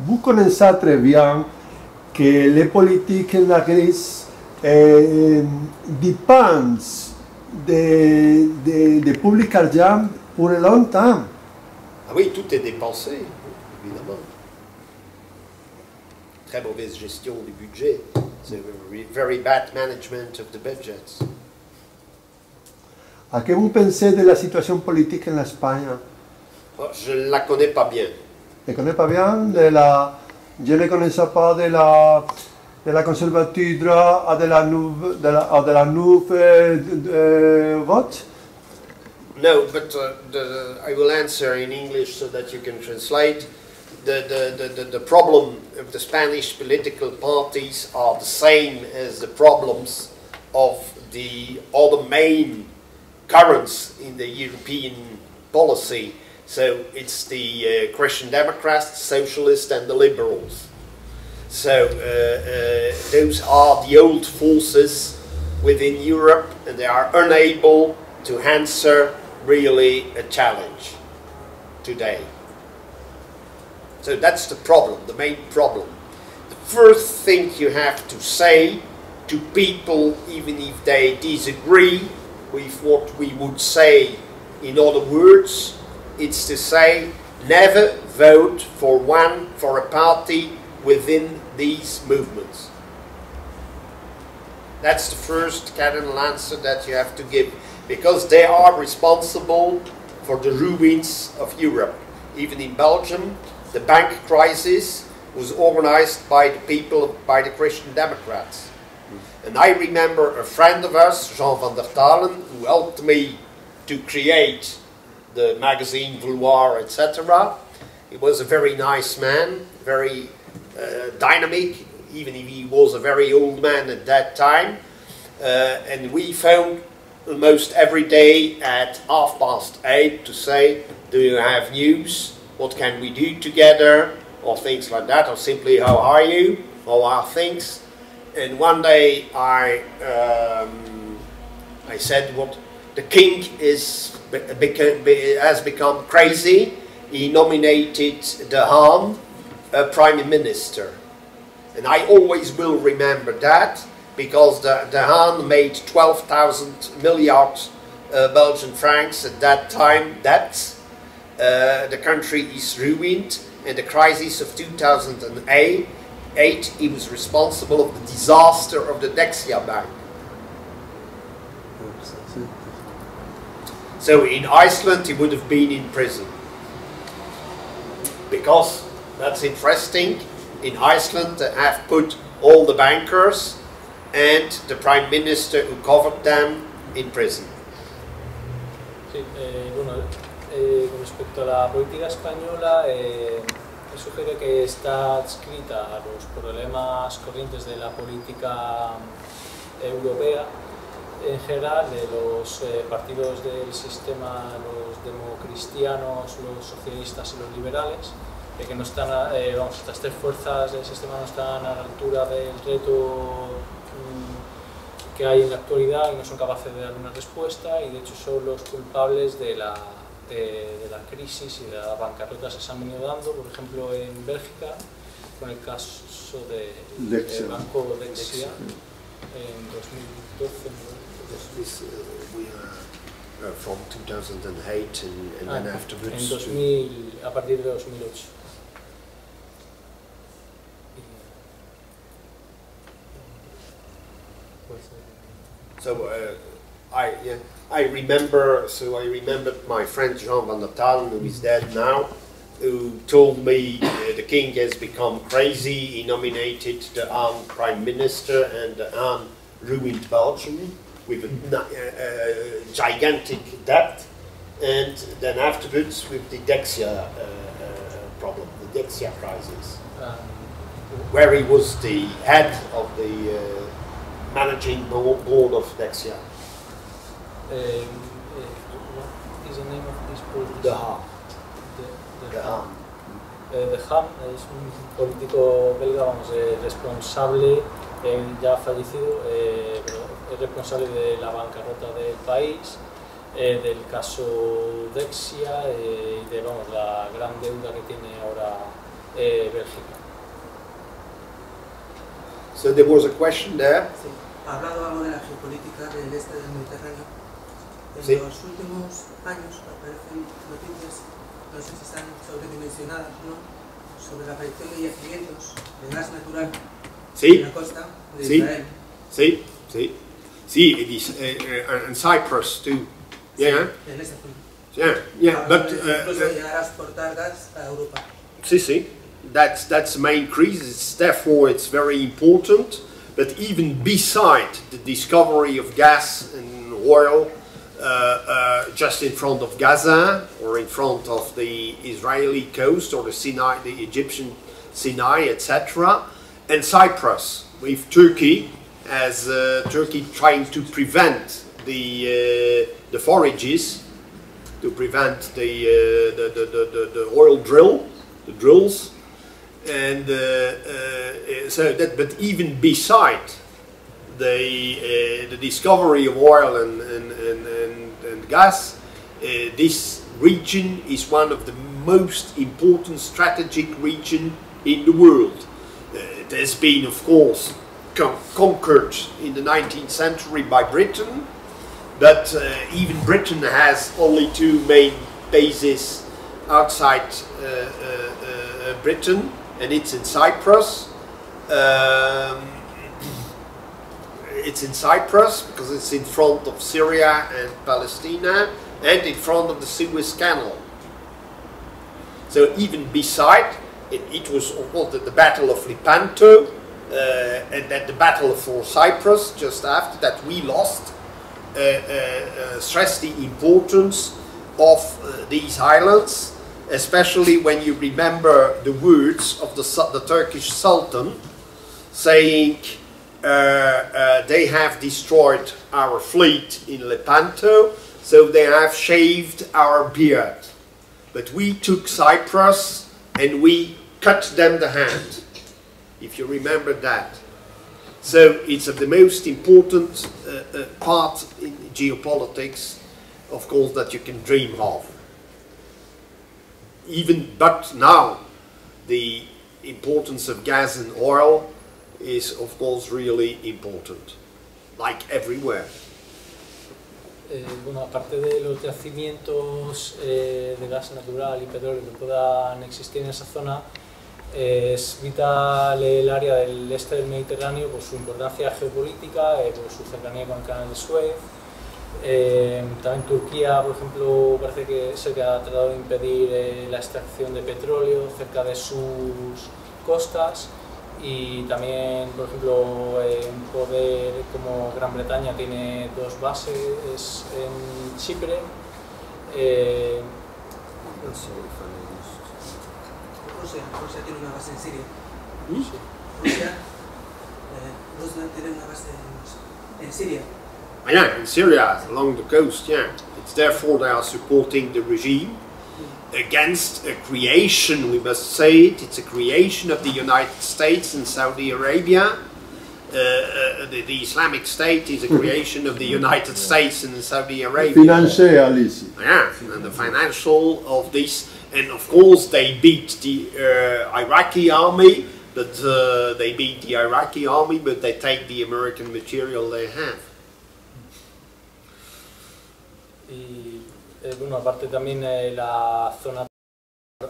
vous connaissez très bien que les politiques en Grèce dépendent de public argent pour longtemps. Ah oui, tout est dépensé, évidemment. Très mauvaise gestion du budget. C'est very bad management of the budgets. ¿A qué vous pensez de la situation politique en Espagne? Je ne la connais pas bien. Je ne connais pas bien je ne connaissais pas de la conservature à de la nouvelle vote. No, but I will answer in English so that you can translate. The problem of the Spanish political parties are the same as the problems of the other main currents in the European policy. So it's the Christian Democrats, Socialists and the Liberals. So those are the old forces within Europe, and they are unable to answer really a challenge today. So that's the problem, the main problem. The first thing you have to say to people, even if they disagree with what we would say in other words, it's to say never vote for a party within these movements. That's the first cardinal answer that you have to give, because they are responsible for the ruins of Europe. Even in Belgium, the bank crisis was organized by the people, by the Christian Democrats. And I remember a friend of us, Jean van der Talen, who helped me to create the magazine Vouloir, etc. He was a very nice man, very dynamic, even if he was a very old man at that time. And we phoned almost every day at 8:30 to say, do you have news? What can we do together? Or things like that, or simply, how are you? How are things? And one day I said, what the king has become crazy. He nominated De Haan prime minister. And I always will remember that, because De Haan made 12,000 milliard Belgian francs at that time. The country is ruined, and the crisis of 2008, he was responsible of the disaster of the Dexia Bank. So in Iceland he would have been in prison. Because, that's interesting, in Iceland they have put all the bankers and the prime minister who covered them in prison. Sí, con respecto a la política española, sugiere que está adscrita a los problemas corrientes de la política europea, en general, de los partidos del sistema, los democristianos, los socialistas y los liberales, que no están, estas tres fuerzas del sistema no están a la altura del reto que hay en la actualidad y no son capaces de dar una respuesta, y de hecho son los culpables de la crisis y de las bancarrotas que se han venido dando, por ejemplo en Bélgica, con el caso del banco Dexia en 2012. from 2008 and then afterwards. En 2000, a partir de 2008. So I remembered my friend Jean van der Talen, who is dead now, who told me the king has become crazy. He nominated the Aan prime minister, and the Aan ruined Belgium with a gigantic debt, and then afterwards with the Dexia problem, the Dexia crisis, where he was the head of the managing board of Dexia. What is the name of this politician? The Haan. De Haan es un político belga, vamos, responsable, ya fallecido, pero es responsable de la bancarrota del país, del caso Dexia y de, vamos, la gran deuda que tiene ahora Bélgica. So there was a question there. Sí. Ha hablado algo de la geopolítica del este del Mediterráneo. En Sí. los últimos años aparecen noticias, no sé si están sobredimensionadas o no, sobre la aparición de yacimientos de gas natural en la costa de Israel. Sí, it is in Cyprus too. Yeah. En esa zona. Yeah, but incluso llegar a exportar gas a Europa. sí. That's the main crisis. Therefore, it's very important. But even beside the discovery of gas and oil, just in front of Gaza or in front of the Israeli coast or the Sinai, the Egyptian Sinai, etc., and Cyprus, with Turkey, as Turkey trying to prevent the forages, to prevent the oil drills. And so that, but even beside the discovery of oil and gas, this region is one of the most important strategic regions in the world. It has been, of course, conquered in the 19th century by Britain, but even Britain has only two main bases outside Britain. And it's in Cyprus. It's in Cyprus because it's in front of Syria and Palestine and in front of the Suez Canal. So even beside, it was of course the Battle of Lepanto and then the Battle for Cyprus just after that we lost, stressed the importance of these islands. Especially when you remember the words of the Turkish Sultan saying they have destroyed our fleet in Lepanto, so they have shaved our beard. But we took Cyprus and we cut them the hand, if you remember that. So it's the most important part in geopolitics, of course, that you can dream of. But now the importance of gas and oil is of course really important, like everywhere. Bueno, aparte de los yacimientos de gas natural y petróleo que puedan existir en esa zona, es vital el área del este del Mediterráneo por su importancia geopolítica, por su cercanía con el canal de Suez. También Turquía, por ejemplo, parece que se ha tratado de impedir la extracción de petróleo cerca de sus costas, y también, por ejemplo, un poder como Gran Bretaña tiene dos bases en Chipre. Rusia tiene una base en Siria. Rusia tiene una base en Siria. Yeah, in Syria, along the coast, yeah. It's therefore they are supporting the regime against a creation, we must say it, it's a creation of the United States and Saudi Arabia. The Islamic State is a creation of the United States and Saudi Arabia. Financially. Yeah, and the financial of this, and of course they beat the Iraqi army, but they take the American material they have. Y bueno, aparte también la zona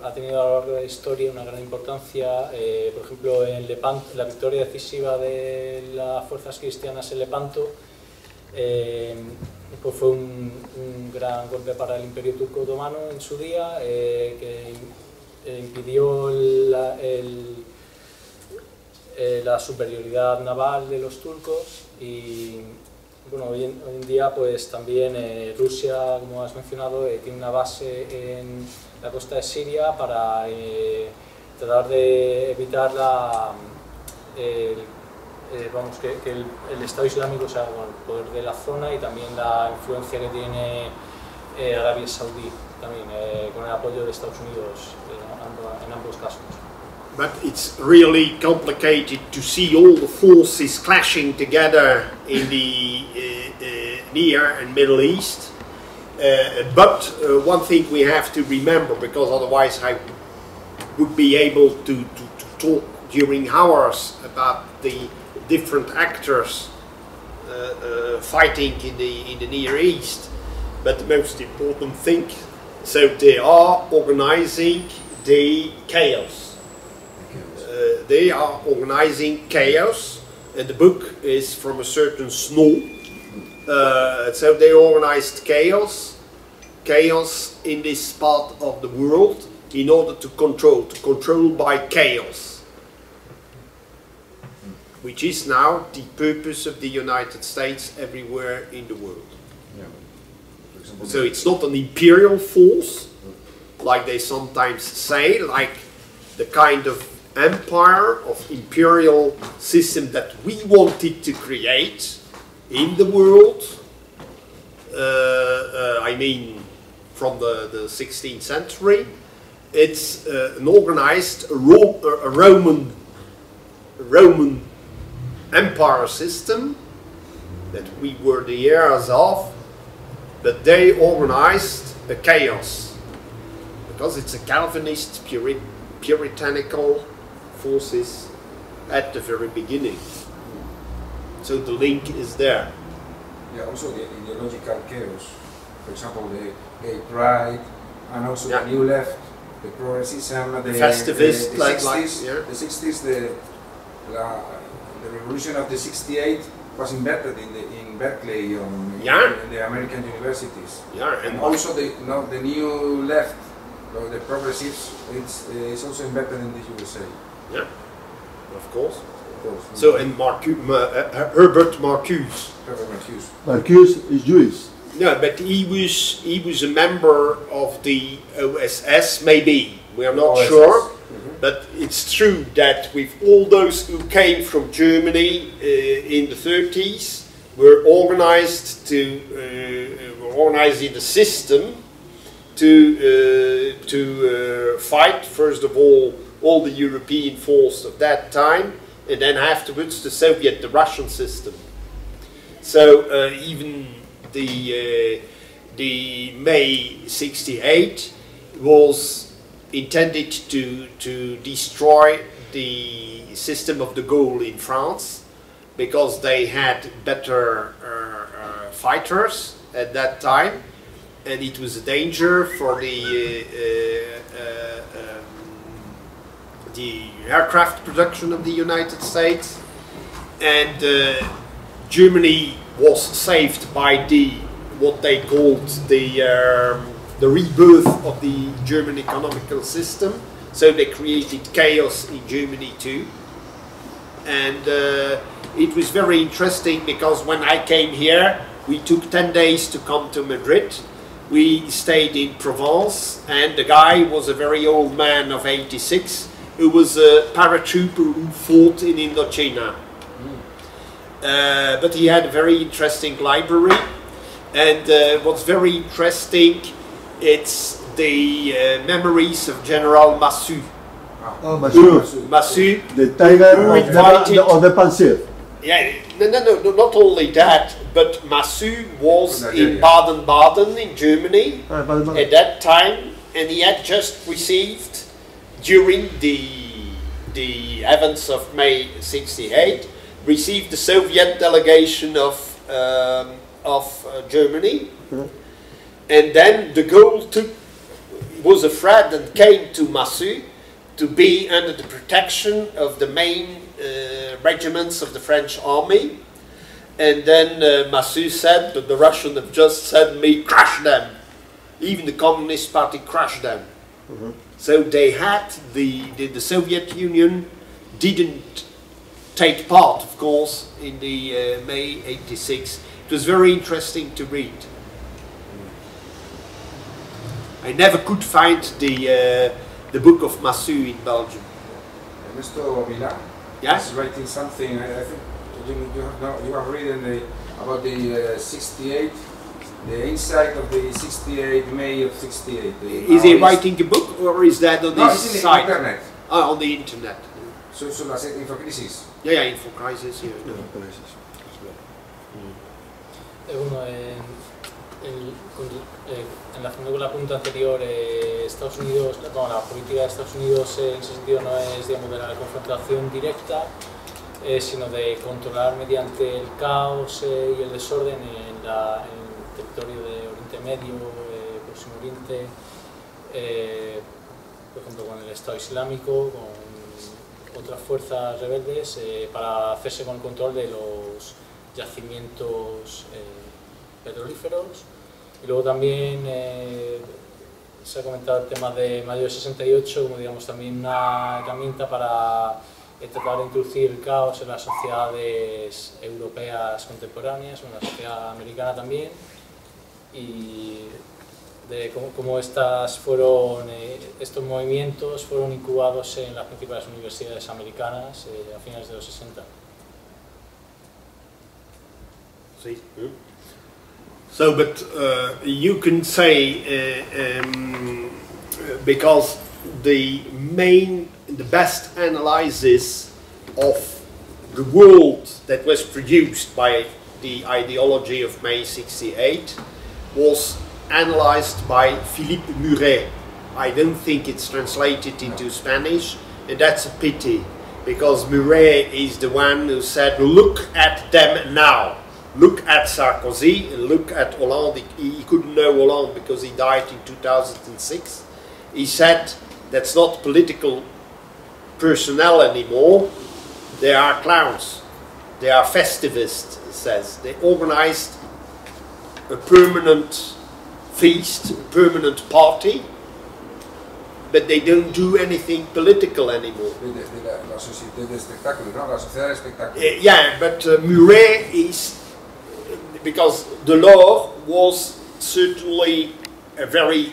ha tenido a lo largo de la historia una gran importancia, por ejemplo en Lepanto, la victoria decisiva de las fuerzas cristianas en Lepanto, pues fue un gran golpe para el Imperio Turco Otomano en su día, que impidió la superioridad naval de los turcos. Y bueno, hoy en día pues también Rusia, como has mencionado, tiene una base en la costa de Siria para tratar de evitar vamos, que el Estado Islámico sea el poder de la zona, y también la influencia que tiene Arabia Saudí, también con el apoyo de Estados Unidos en ambos casos. But it's really complicated to see all the forces clashing together in the Near and Middle East. But one thing we have to remember, because otherwise I would be able to talk during hours about the different actors fighting in the Near East. But the most important thing, so they are organizing the chaos. They are organizing chaos, and the book is from a certain Snow. So they organized chaos in this part of the world in order to control by chaos, which is now the purpose of the United States everywhere in the world. Yeah. So it's not an imperial force, like they sometimes say, like the kind of empire of imperial system that we wanted to create in the world. I mean, from the 16th century. It's an organized Roman empire system that we were the heirs of, but they organized a chaos because it's a Calvinist puritanical forces at the very beginning. So the link is there. Yeah, also the ideological chaos. For example, the gay pride, and also the new left, the progressism, the festivist, the 60s, the revolution of the 68 was embedded in Berkeley, in the American universities. Yeah, and also the new left, the progressives, it's also embedded in the USA. Yeah, of course. So, and Herbert Marcuse. Marcuse is Jewish. No, but he was a member of the OSS, maybe. We are not sure. But it's true that with all those who came from Germany in the 30s, were organized in the system to fight, first of all the European force of that time, and then afterwards the Russian system. So even the May 68 was intended to destroy the system of de Gaulle in France, because they had better fighters at that time, and it was a danger for the aircraft production of the United States, and Germany was saved by what they called the rebirth of the German economical system. So they created chaos in Germany too, and it was very interesting because when I came here, we took 10 days to come to Madrid. We stayed in Provence, and the guy was a very old man of 86 who was a paratrooper who fought in Indochina. But he had a very interesting library, and what's very interesting, it's the memories of General Massu. Oh, Massu. Massu. The tiger of the Panzer. Yeah, no, not only that, but Massu was in Baden-Baden in Germany at that time, and he had just received, during the events of May 68, received the Soviet delegation of Germany, And then de Gaulle was afraid and came to Massu to be under the protection of the main regiments of the French army. And then Massu said that the Russians have just sent me, crush them. Even the Communist Party crushed them. So they had, the Soviet Union didn't take part, of course, in the May '86. It was very interesting to read. I never could find the book of Massu in Belgium. Mr. Villa is writing something. I think you have written about the 68, the inside of the 68, May of 68. Is he writing a book, or is that on his site? No, internet. Ah, on the internet. So la Infocrisis. Yeah, Infocrisis, yeah. No. Enlazando con la pregunta anterior, Estados Unidos, bueno, la política de Estados Unidos en ese sentido no es, digamos, de la confrontación directa, sino de controlar mediante el caos y el desorden en el territorio de Oriente Medio, Próximo Oriente, por ejemplo con el Estado Islámico, con otras fuerzas rebeldes, para hacerse con el control de los yacimientos petrolíferos. Y luego también se ha comentado el tema de mayo del 68 como, digamos, también una herramienta para tratar de introducir el caos en las sociedades europeas contemporáneas, en la sociedad americana también, y de cómo estos movimientos fueron incubados en las principales universidades americanas a finales de los 60. Sí. So, but you can say, because the best analysis of the world that was produced by the ideology of May '68 was analyzed by Philippe Muret. I don't think it's translated into Spanish, and that's a pity, because Muret is the one who said, look at them now. Look at Sarkozy and look at Hollande. He couldn't know Hollande because he died in 2006. He said that's not political personnel anymore. They are clowns. They are festivists, he says. They organized a permanent feast, a permanent party, but they don't do anything political anymore. La sociedad de espectáculo, ¿no? La sociedad de espectáculo. Yeah, but Muret is... because Delors was certainly a very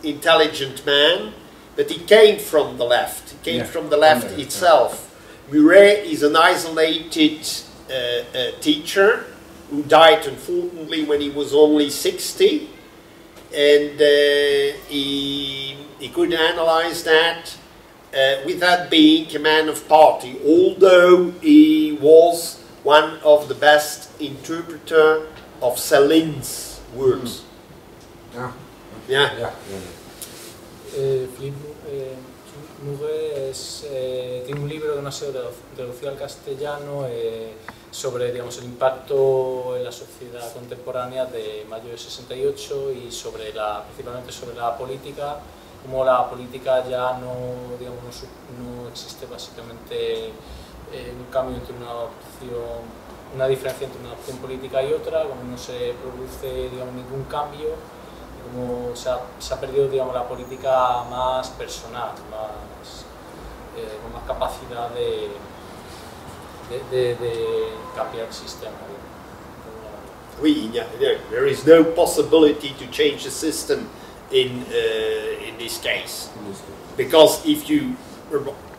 intelligent man, but he came from the left. He came from the left itself. Muret is an isolated teacher who died, unfortunately, when he was only 60, and he could analyze that without being a man of party, although he was one of the best interpreter of Céline's words. Philippe Muret tiene un libro que no ha sido traducido al castellano sobre, digamos, el impacto en la sociedad contemporánea de mayo del 68 y principalmente sobre la política, como la política ya no, digamos, no existe básicamente un cambio entre una diferencia entre una opción política y otra, como no se produce, digamos, ningún cambio, como se ha perdido, digamos, la política más personal, con más capacidad de cambiar el sistema. Oui, there is no possibility to change the system in this case, because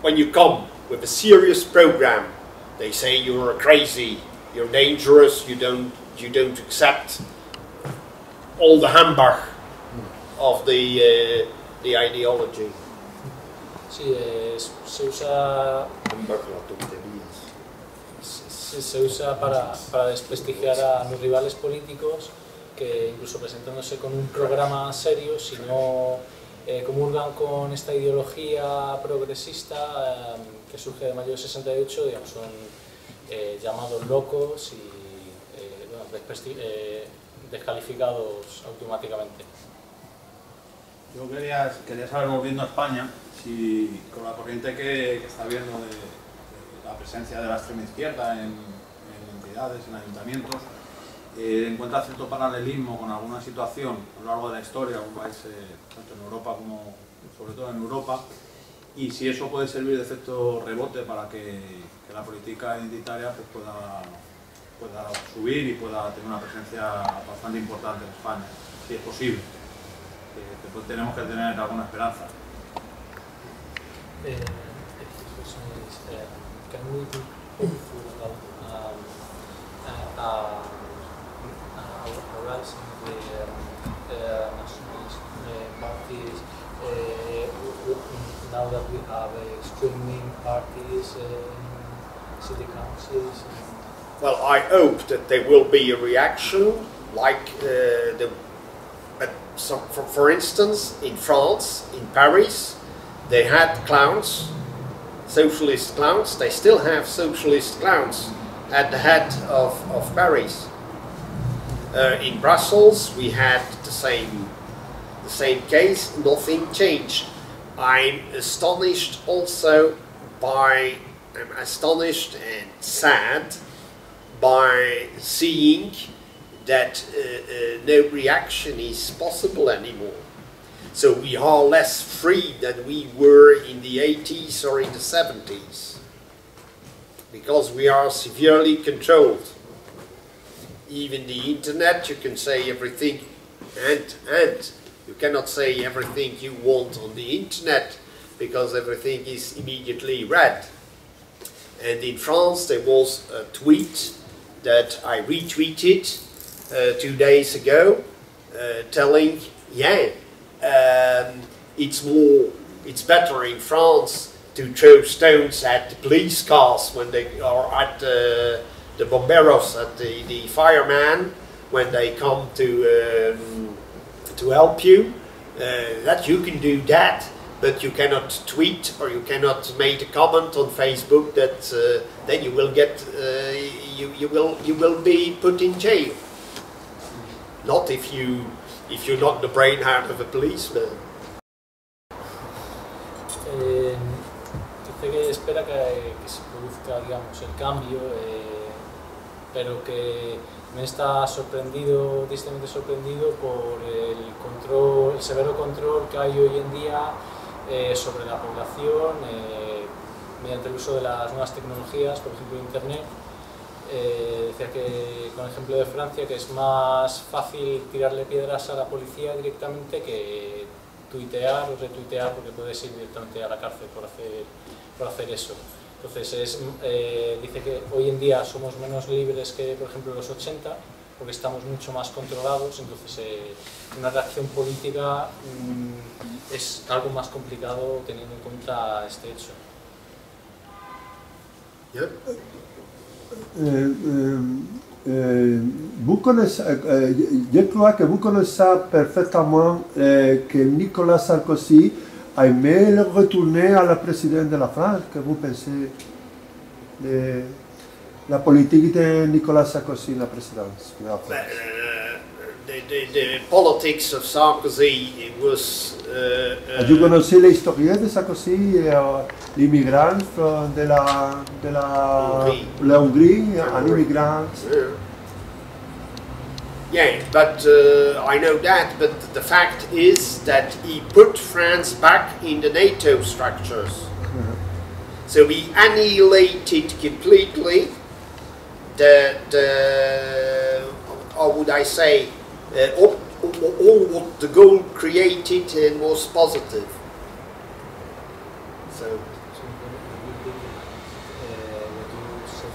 when you come with a serious program, they say you're crazy, you're dangerous, you don't accept all the humbug of the ideology. Sí, se usa para desprestigiar a los rivales políticos que, incluso presentándose con un programa serio, si no comulgan con esta ideología progresista que surge de mayo del 68, digamos, son llamados locos y descalificados automáticamente. Yo quería saber, volviendo a España, si con la corriente que está habiendo de la presencia de la extrema izquierda en entidades, en ayuntamientos, encuentra cierto paralelismo con alguna situación a lo largo de la historia, un país tanto en Europa como sobre todo en Europa, y si eso puede servir de efecto rebote para que la política identitaria pues pueda subir y pueda tener una presencia bastante importante en España, si es posible. Después tenemos que tener alguna esperanza. Can we be hopeful about a rise in the nationalist parties now that we have extreme parties in city councils? Well, I hope that there will be a reaction, like for instance, in France, in Paris, they had clowns, socialist clowns. They still have socialist clowns at the head of Paris. In Brussels, we had the same case. Nothing changed. I'm astonished and sad by seeing that no reaction is possible anymore. So we are less free than we were in the 80s or in the 70s, because we are severely controlled. Even the internet, you can say everything, and you cannot say everything you want on the internet, because everything is immediately read. And in France there was a tweet that I retweeted 2 days ago, telling, it's better in France to throw stones at the police cars when they are at the bomberos, at the firemen, when they come to help you. That you can do that, but you cannot tweet or you cannot make a comment on Facebook. That then you will get you will be put in jail. Not if you knock the brain out of a policeman. Dice que espera que se produzca, digamos, el cambio, pero que me está sorprendido, tristemente sorprendido por el severo control que hay hoy en día sobre la población mediante el uso de las nuevas tecnologías, por ejemplo Internet. Decía que con el ejemplo de Francia, que es más fácil tirarle piedras a la policía directamente que tuitear o retuitear, porque puedes ir directamente a la cárcel por hacer eso. Entonces dice que hoy en día somos menos libres que por ejemplo los 80, porque estamos mucho más controlados. Entonces una reacción política es algo más complicado teniendo en cuenta este hecho. Je crois que vous connaissez parfaitement que Nicolas Sarkozy a aimé retourner à la présidence de la France. Que vous pensez de la politique de Nicolas Sarkozy à la présidence de la France? The politics of Sarkozy was. Vous connaissez l'histoire de Sarkozy, l'immigrant de la Hongrie, un immigrant. Yeah, but I know that. But the fact is that he put France back in the NATO structures. So he annihilated completely how would I say? All what the goal created and was positive.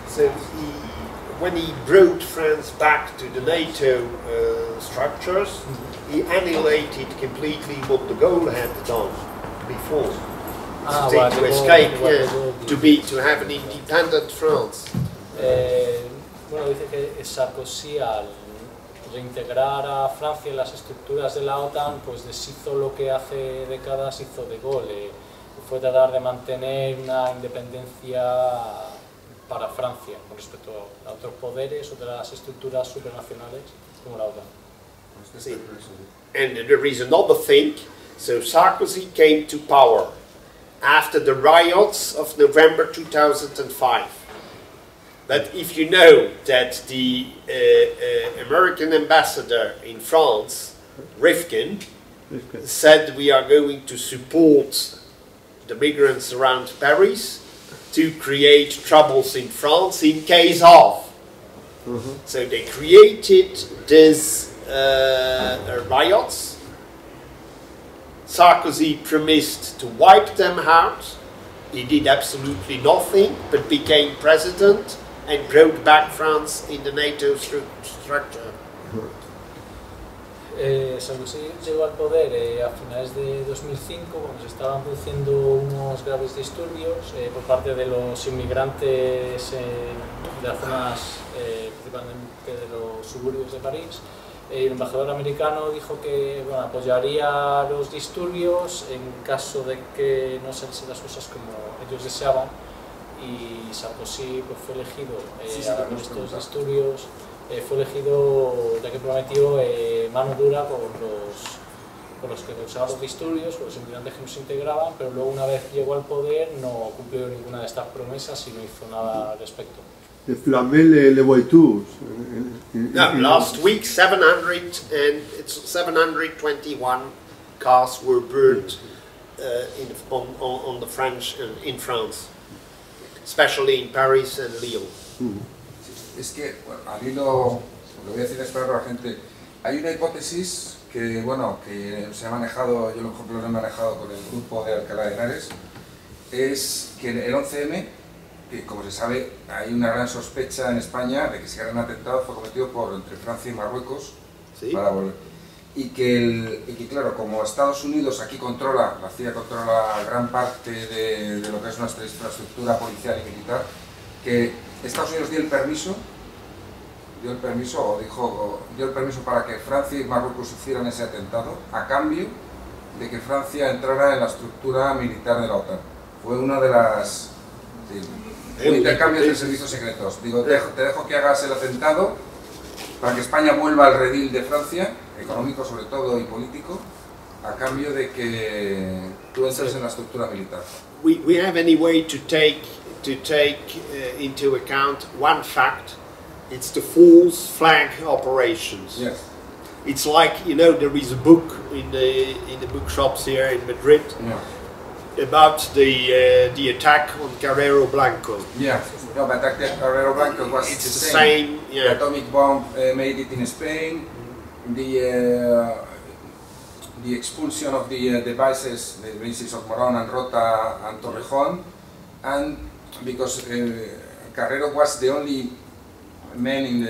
So when he brought France back to the NATO structures, he annihilated completely what the goal had done before. To escape, to have an independent France. Bueno, dice que Sarkozy, al reintegrar a Francia en las estructuras de la OTAN, pues deshizo lo que hace décadas hizo de Gaulle. Fue tratar de mantener una independencia para Francia con respecto a otros poderes o de las estructuras supranacionales como la OTAN. See, and there is another thing. So Sarkozy came to power after the riots of November 2005. But if you know that the American ambassador in France, Rifkin, said we are going to support the migrants around Paris to create troubles in France in case of. So they created these riots. Sarkozy promised to wipe them out. He did absolutely nothing, but became president and brought back France in the NATO structure. Sarkozy llegó al poder a finales de 2005 cuando se estaban produciendo unos graves disturbios por parte de los inmigrantes de las zonas, principalmente de los suburbios de París. El embajador americano dijo que apoyaría los disturbios en caso de que no saliesen las cosas como ellos deseaban, y Sarkozy pues, fue elegido a estos disturbios. Fue elegido ya que prometió mano dura con los que causaban los disturbios, con los inmigrantes que no se integraban, pero luego una vez llegó al poder no cumplió ninguna de estas promesas y no hizo nada al respecto. De flammer les voitures. No, last week 721 cars were burned on the French in France, especially in Paris and Lyon. Es que, bueno, al hilo, lo voy a decir esperando a la gente, hay una hipótesis que, bueno, que se ha manejado, yo por ejemplo lo he manejado con el grupo de Alcalá de Henares, es que el 11M, que como se sabe, hay una gran sospecha en España de que ese gran atentado fue cometido entre Francia y Marruecos, ¿sí? Para volver. Y que claro, como Estados Unidos aquí controla, la CIA controla gran parte de lo que es nuestra infraestructura policial y militar, que Estados Unidos dio el permiso para que Francia y Marruecos hicieran ese atentado a cambio de que Francia entrara en la estructura militar de la OTAN. Fue una de las intercambios de servicios secretos. Digo, te dejo que hagas el atentado para que España vuelva al redil de Francia, económico sobre todo y político, a cambio de que tú entres en la estructura militar. We have any way to take into account one fact. It's the false flag operations. Yes. It's like, you know, there is a book in the bookshops here in Madrid, yeah, about the attack on Carrero Blanco. Yeah, no, but attack on Carrero Blanco was it's the same. Yeah. The atomic bomb made it in Spain. The expulsion of the bases of Morón and Rota and Torrejón, and because Carrero was the only man in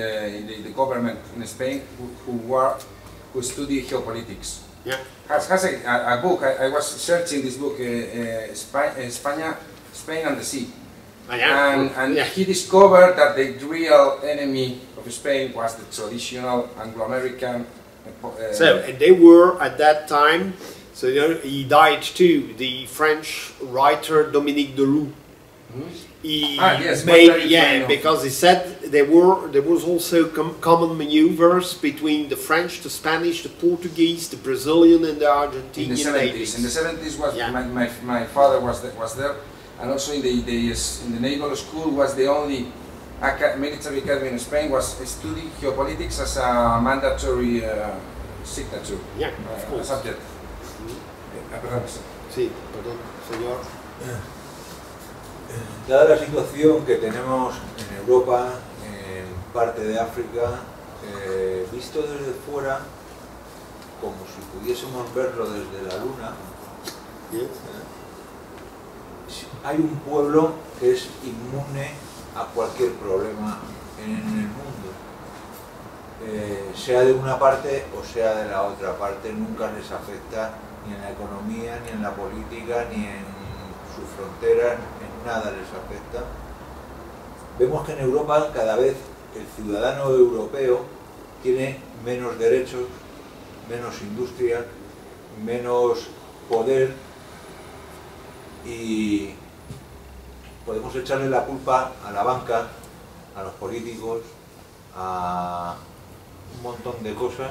the government in Spain who studied geopolitics. Yeah. Has a book. I was searching this book, Spain and the Sea. And yeah, he discovered that the real enemy of Spain was the traditional Anglo-American. And they were at that time. So you know, he died too. The French writer Dominique Deroux. Yes, because he said there was also common maneuvers between the French, the Spanish, the Portuguese, the Brazilian, and the Argentinian navies. In the 70s, my father was there, and also in the naval school was the only military academy in Spain was studying geopolitics as a mandatory signature subject. Sí, perdón, señor. Dada la situación que tenemos en Europa, en parte de África, visto desde fuera, como si pudiésemos verlo desde la Luna, hay un pueblo que es inmune a cualquier problema en el mundo. Sea de una parte o sea de la otra parte, nunca les afecta ni en la economía, ni en la política, ni en sus fronteras, en nada les afecta. Vemos que en Europa cada vez el ciudadano europeo tiene menos derechos, menos industria, menos poder y podemos echarle la culpa a la banca, a los políticos, a un montón de cosas,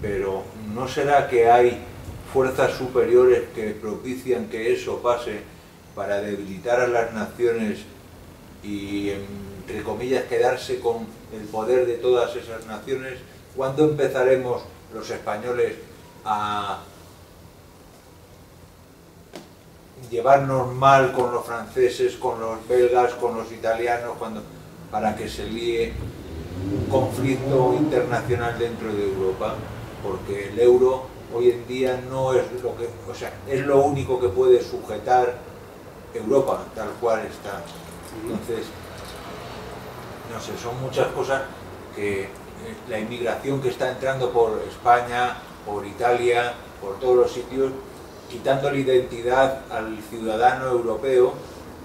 pero ¿no será que hay fuerzas superiores que propician que eso pase para debilitar a las naciones y, entre comillas, quedarse con el poder de todas esas naciones? ¿Cuándo empezaremos los españoles a llevarnos mal con los franceses, con los belgas, con los italianos, para que se líe un conflicto internacional dentro de Europa? Porque el euro hoy en día no es lo que, o sea, es lo único que puede sujetar Europa tal cual está. Entonces, no sé, son muchas cosas que la inmigración que está entrando por España, por Italia, por todos los sitios, quitando la identidad al ciudadano europeo,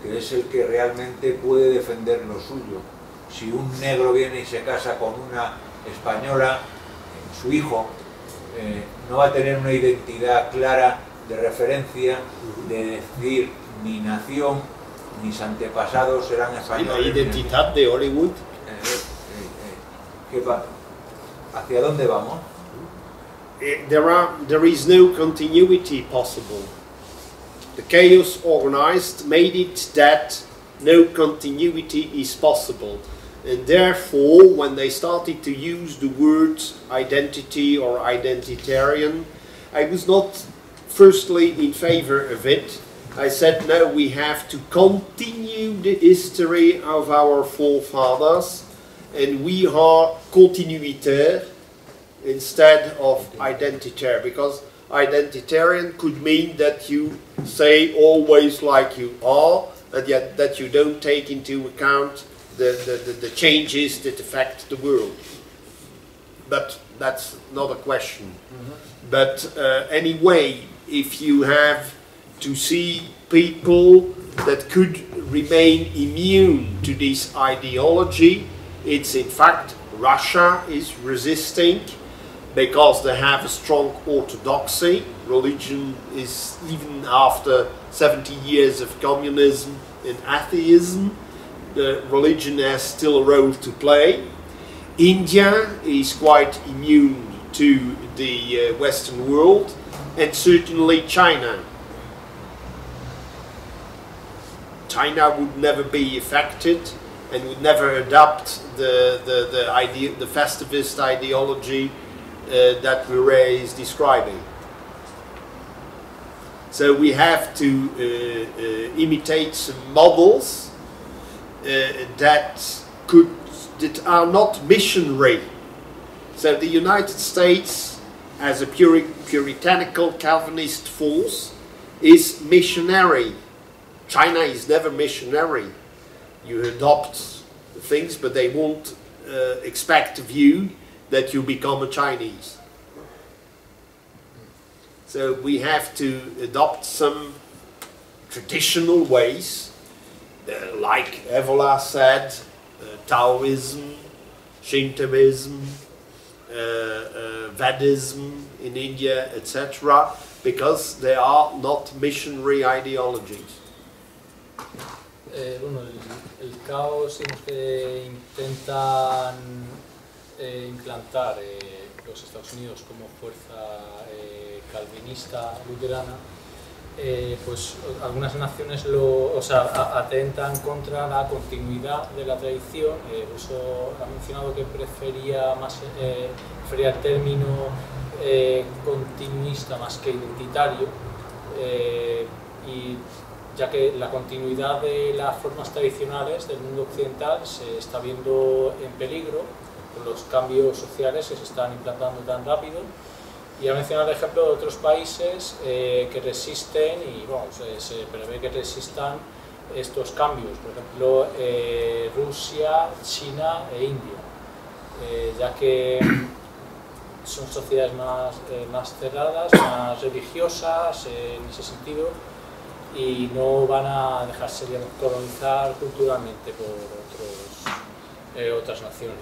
que es el que realmente puede defender lo suyo. Si un negro viene y se casa con una española, su hijo no va a tener una identidad clara de referencia, de decir mi nación, mis antepasados serán españoles. La identidad de Hollywood. ¿Hacia dónde vamos? There is no continuity possible. The chaos organized made it that no continuity is possible. And therefore, when they started to use the word identity or identitarian, I was not firstly in favor of it. I said, no, we have to continue the history of our forefathers, and we are continuitaire instead of identitaire, because identitarian could mean that you say always like you are, and yet that you don't take into account the changes that affect the world. But that's not a question. But anyway, if you have to see people that could remain immune to this ideology, it's in fact Russia is resisting because they have a strong orthodoxy. Religion is, even after 70 years of communism and atheism, the religion has still a role to play. India is quite immune to the Western world, and certainly China. China would never be affected and would never adopt the festivist ideology that Murray is describing. So we have to imitate some models that are not missionary. So the United States, as a puritanical Calvinist force, is missionary. China is never missionary. You adopt things, but they won't expect of you that you become a Chinese. So we have to adopt some traditional ways, like Evola said, Taoism, Shintoism, Vedism in India, etc., because they are not missionary ideologies. Bueno, el caos que intentan implantar los Estados Unidos como fuerza calvinista luterana, pues algunas naciones atentan contra la continuidad de la tradición. Russo ha mencionado que prefería el término continuista más que identitario, y ya que la continuidad de las formas tradicionales del mundo occidental se está viendo en peligro con los cambios sociales que se están implantando tan rápido. Y ha mencionado el ejemplo de otros países que resisten y bueno, se prevé que resistan estos cambios, por ejemplo Rusia, China e India, ya que son sociedades más cerradas, más religiosas en ese sentido, y no van a dejarse colonizar culturalmente por otras naciones.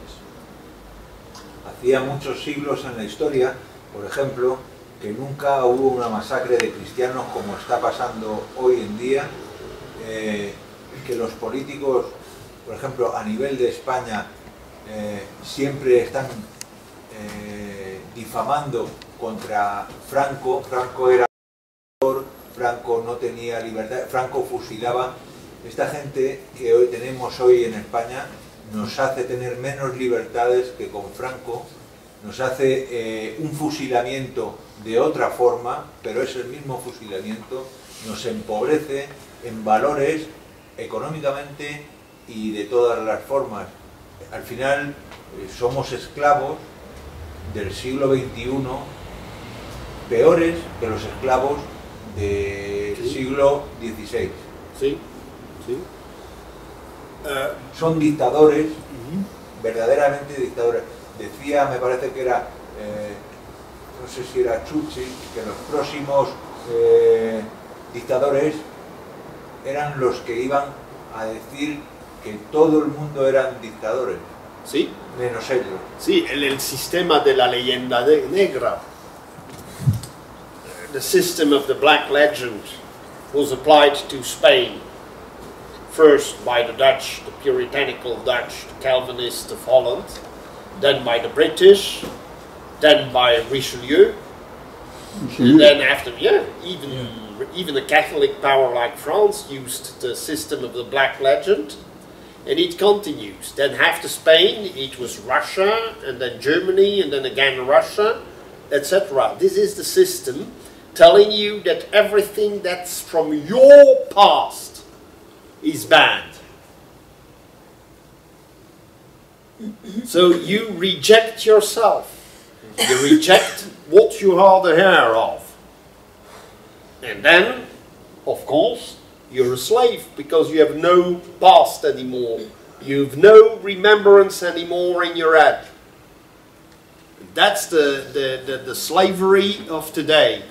Hacía muchos siglos en la historia, por ejemplo, que nunca hubo una masacre de cristianos como está pasando hoy en día, que los políticos, por ejemplo, a nivel de España, siempre están difamando contra Franco. Franco era Franco no tenía libertad, Franco fusilaba. Esta gente que hoy tenemos hoy en España nos hace tener menos libertades que con Franco, nos hace un fusilamiento de otra forma, pero es el mismo fusilamiento, nos empobrece en valores económicamente y de todas las formas. Al final somos esclavos del siglo XXI, peores que los esclavos del siglo XVI. Sí, sí. Son dictadores, verdaderamente dictadores. Decía, me parece que era, no sé si era Churchill, que los próximos dictadores eran los que iban a decir que todo el mundo eran dictadores. Sí. Menos ellos. Sí, el sistema de la leyenda negra. The system of the Black Legend was applied to Spain, first by the Dutch, the puritanical Dutch, the Calvinists of Holland, then by the British, then by Richelieu, and then after, even a Catholic power like France used the system of the Black Legend, and it continues. Then after Spain, it was Russia, and then Germany, and then again Russia, etc. This is the system telling you that everything that's from your past is bad. So you reject yourself. You reject what you are the heir of. And then, of course, you're a slave because you have no past anymore. You have no remembrance anymore in your head. That's the slavery of today.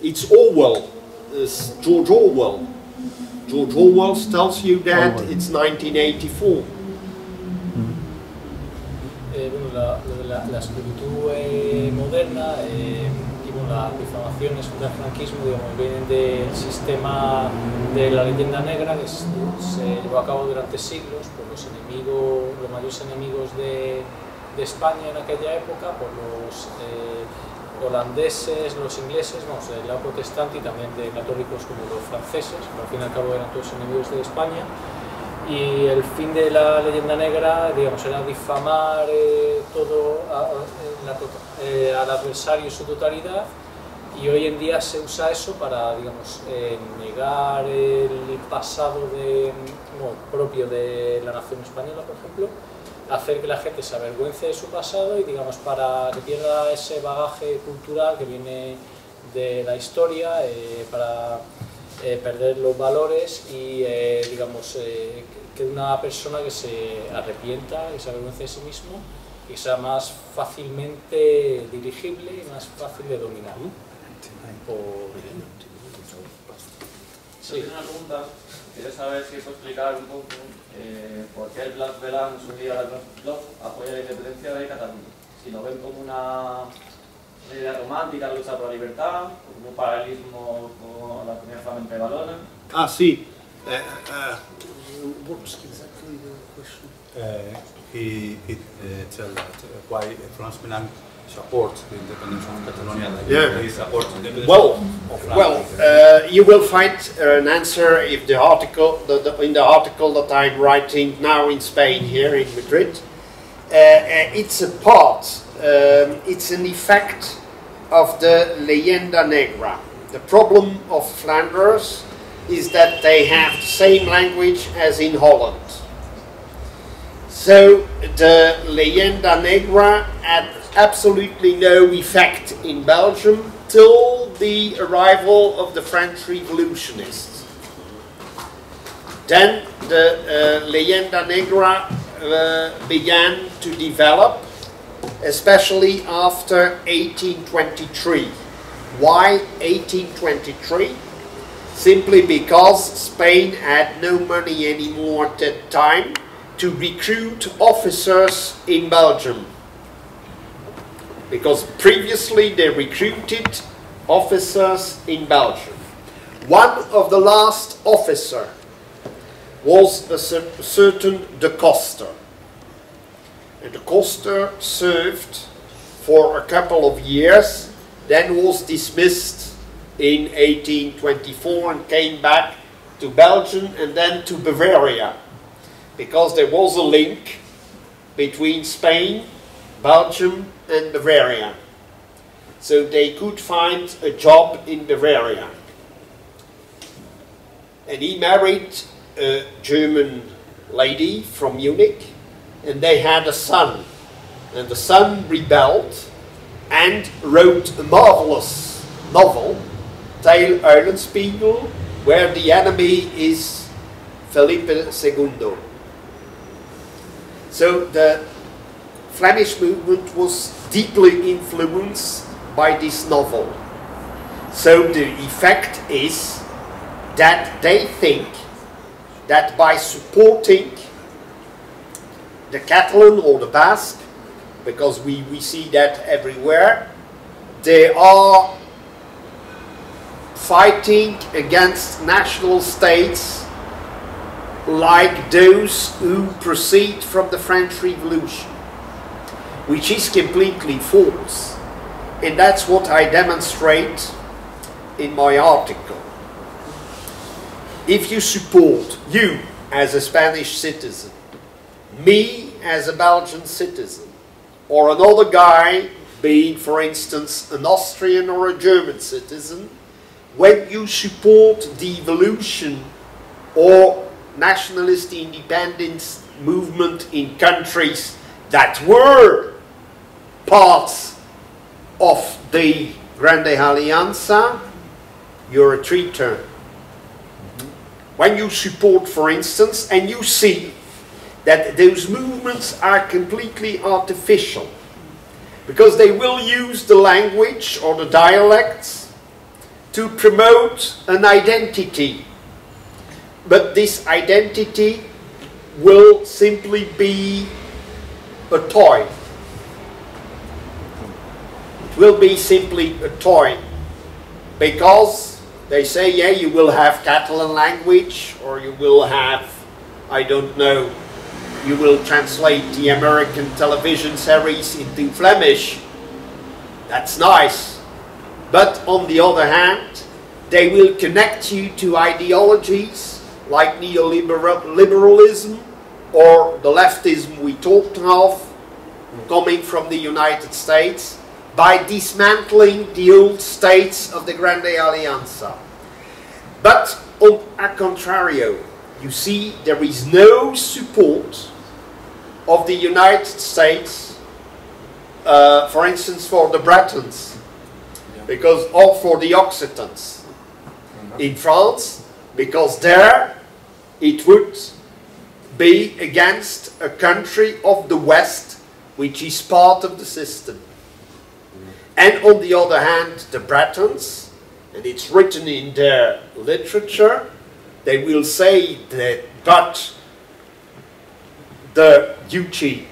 It's Orwell, it's George Orwell. George Orwell tells you that it's 1984. Bueno, la esclavitud moderna y bueno, las difamaciones contra el franquismo, digamos, vienen del sistema de la leyenda negra que se llevó a cabo durante siglos por los mayores enemigos de España en aquella época, por los holandeses, los ingleses, vamos, del lado protestante y también de católicos como los franceses, pero al fin y al cabo eran todos enemigos de España. Y el fin de la leyenda negra, digamos, era difamar todo al adversario en su totalidad, y hoy en día se usa eso para, digamos, negar el pasado propio de la nación española, por ejemplo, hacer que la gente se avergüence de su pasado y, digamos, para que pierda ese bagaje cultural que viene de la historia, para perder los valores y, digamos, que una persona que se arrepienta, que se avergüence de sí mismo y sea más fácilmente dirigible y más fácil de dominar. Sí. Tengo una pregunta. Quiero saber si puedo explicar un poco por qué el Black Belga en su día apoya la independencia de Cataluña. Si lo ven como una idea romántica, la lucha por la libertad, o como un paralelismo con la comunidad flamenca de Valona. Ah, sí. What's exactly the question? He tells why France Melang support the independence of Catalonia. He supports the independence of France. You will find an answer if the article, in the article that I'm writing now in Spain, here in Madrid. It's a part, it's an effect of the leyenda negra. The problem of Flanders is that they have the same language as in Holland. So the leyenda negra had absolutely no effect in Belgium till the arrival of the French revolutionists. Then the leyenda negra began to develop, especially after 1823. Why 1823? Simply because Spain had no money anymore at that time to recruit officers in Belgium. Because previously they recruited officers in Belgium. One of the last officers was a certain de Coster. And de Coster served for a couple of years, then was dismissed in 1824 and came back to Belgium and then to Bavaria, because there was a link between Spain, Belgium and Bavaria. So they could find a job in Bavaria. And he married a German lady from Munich, and they had a son. And the son rebelled and wrote a marvelous novel, Tale Eulenspiegel, where the enemy is Felipe II. So the Flemish movement was deeply influenced by this novel. So the effect is that they think that by supporting the Catalan or the Basque, because we see that everywhere, they are fighting against national states like those who proceed from the French Revolution, which is completely false. And that's what I demonstrate in my article. If you support, you as a Spanish citizen, me as a Belgian citizen, or another guy being, for instance, an Austrian or a German citizen, when you support the evolution or nationalist independence movement in countries that were parts of the Grande Alianza, you're a traitor. When you support, for instance, and you see that those movements are completely artificial, because they will use the language or the dialects to promote an identity. But this identity will simply be a toy. It will be simply a toy, because they say, yeah, you will have Catalan language, or you will have, I don't know, you will translate the American television series into Flemish. That's nice. But on the other hand, they will connect you to ideologies like neoliberalism or the leftism we talked of, coming from the United States, by dismantling the old states of the Grande Alianza. But on a contrario, you see there is no support of the United States, for instance, for the Bretons, because, or for the Occitans. In France, because there it would be against a country of the West, which is part of the system. And on the other hand, the Bretons, and it's written in their literature, they will say that, but the Duchy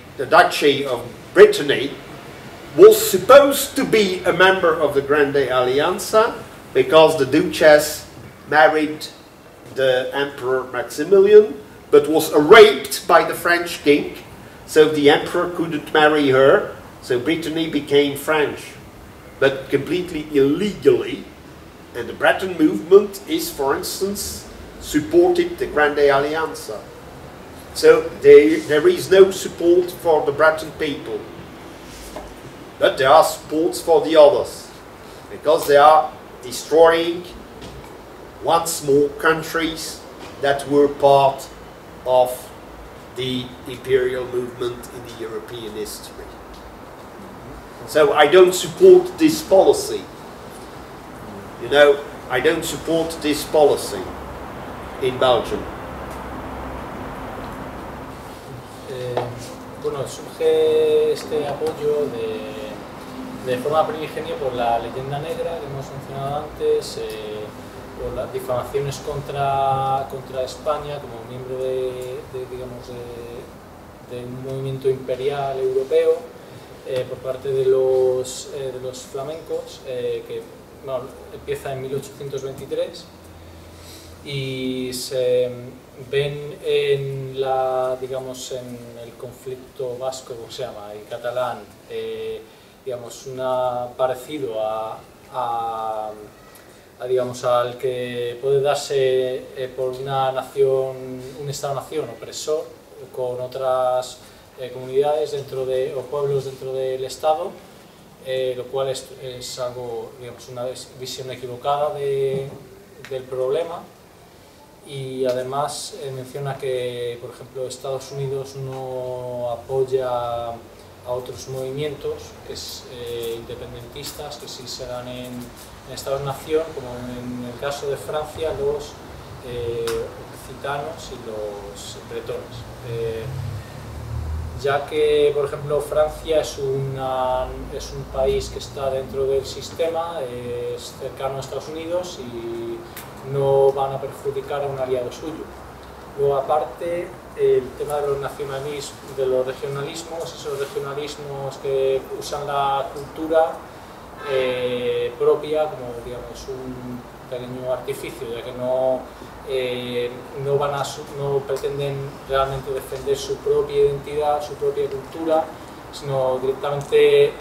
of Brittany was supposed to be a member of the Grande Alianza, because the Duchess married the Emperor Maximilian, but was raped by the French king, so the Emperor couldn't marry her, so Brittany became French, but completely illegally. And the Breton movement is, for instance, supported the Grande Alianza. So there is no support for the Breton people. But there are supports for the others, because they are destroying once more countries that were part of the imperial movement in the European history. So I don't support this policy. You know, I don't support this policy in Belgium. Bueno, surge este apoyo de forma primigenia por la leyenda negra que hemos mencionado antes, por las difamaciones contra España como miembro de un movimiento imperial europeo por parte de los flamencos, que bueno, empieza en 1823. y se ven en la, digamos, en el conflicto vasco, como se llama, y catalán, digamos, parecido digamos, al que puede darse por una nación, un Estado-nación opresor con otras comunidades o pueblos dentro del Estado, lo cual es algo, digamos, una visión equivocada del problema. Y además menciona que, por ejemplo, Estados Unidos no apoya a otros movimientos independentistas que sí se dan en Estados-nación, como en el caso de Francia, los occitanos y los bretones. Ya que, por ejemplo, Francia es un país que está dentro del sistema, es cercano a Estados Unidos y no van a perjudicar a un aliado suyo. Luego, aparte, el tema de los regionalismos, esos regionalismos que usan la cultura propia como, digamos, un pequeño artificio, ya que no pretenden realmente defender su propia identidad, su propia cultura, sino directamente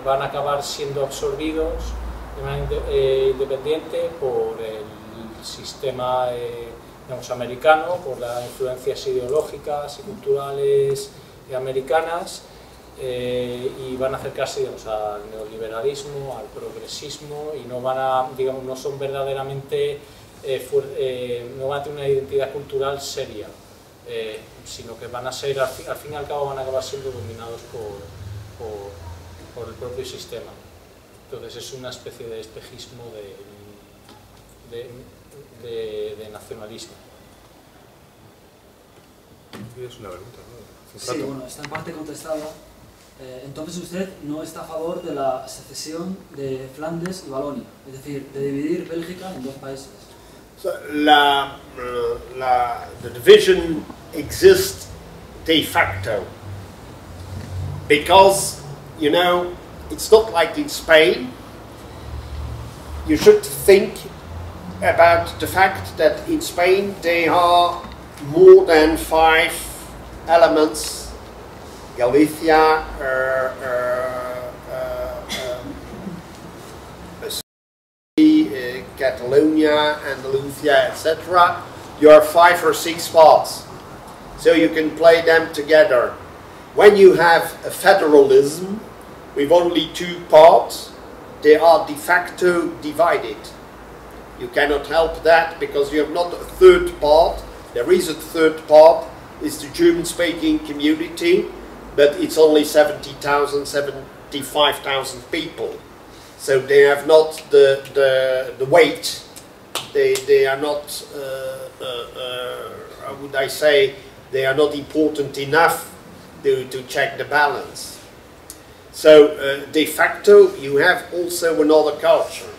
van a acabar siendo absorbidos de manera independiente por el sistema digamos, americano, por las influencias ideológicas y culturales americanas, y van a acercarse, digamos, al neoliberalismo, al progresismo, y no van a, digamos, no son verdaderamente no van a tener una identidad cultural seria, sino que van a ser, al fin y al cabo, van a acabar siendo dominados por el propio sistema. Entonces es una especie de espejismo de nacionalismo. Es una pregunta, ¿no? Sí, bueno, está en parte contestada. Entonces usted no está a favor de la secesión de Flandes y Valonia, es decir, de dividir Bélgica en dos países. So, the division exists de facto because, you know, it's not like in Spain. You should think about the fact that in Spain there are more than 5 elements: Galicia, Catalonia, Andalusia, etc. You are 5 or 6 parts, so you can play them together. When you have a federalism with only 2 parts, they are de facto divided. You cannot help that because you have not a 3rd part. There is a 3rd part, it's the German-speaking community, but it's only 70,000, 75,000 people. So they have not the weight. They are not, how would I say, they are not important enough to check the balance. So de facto you have also another culture.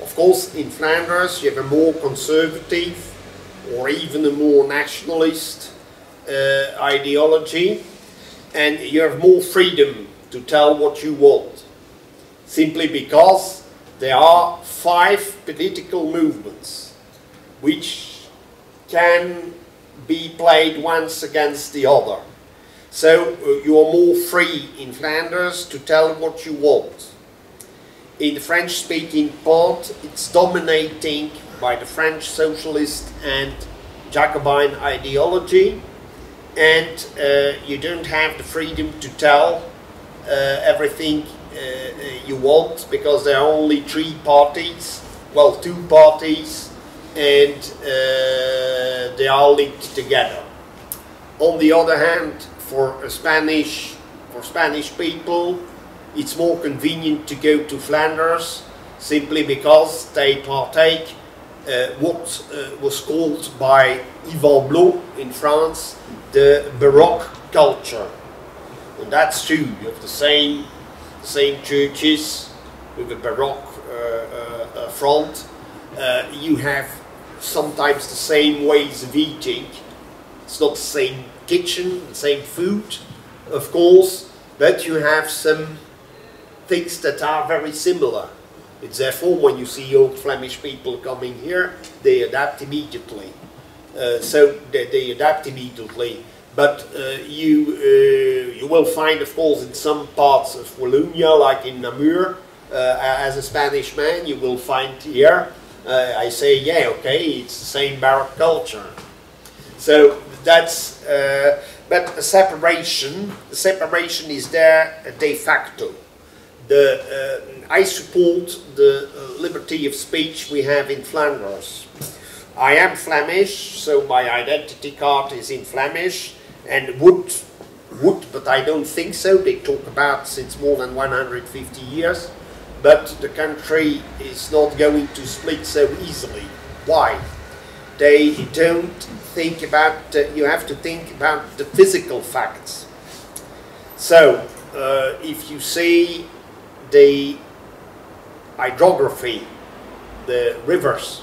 Of course, in Flanders you have a more conservative or even a more nationalist ideology, and you have more freedom to tell what you want, simply because there are 5 political movements which can be played once against the other. So you are more free in Flanders to tell what you want. In the French-speaking part, it's dominating by the French socialist and Jacobin ideology, and you don't have the freedom to tell everything you want, because there are only 3 parties, well, 2 parties, and they are linked together. On the other hand, for Spanish people, it's more convenient to go to Flanders, simply because they partake what was called by Yvan Blot in France the Baroque culture. And that's true. You have the same churches with a Baroque front. You have sometimes the same ways of eating. It's not the same kitchen, the same food, of course, but you have some things that are very similar. It's therefore when you see old Flemish people coming here, they adapt immediately. So they adapt immediately. But you will find, of course, in some parts of Wallonia, like in Namur, as a Spanish man, you will find here, I say, yeah, okay, it's the same Baroque culture. So that's, but the separation is there de facto. I support the liberty of speech we have in Flanders. I am Flemish, so my identity card is in Flemish, and would, but I don't think so. They talk about since more than 150 years, but the country is not going to split so easily. Why? They don't think about, you have to think about the physical facts. So, if you see the hydrography, the rivers,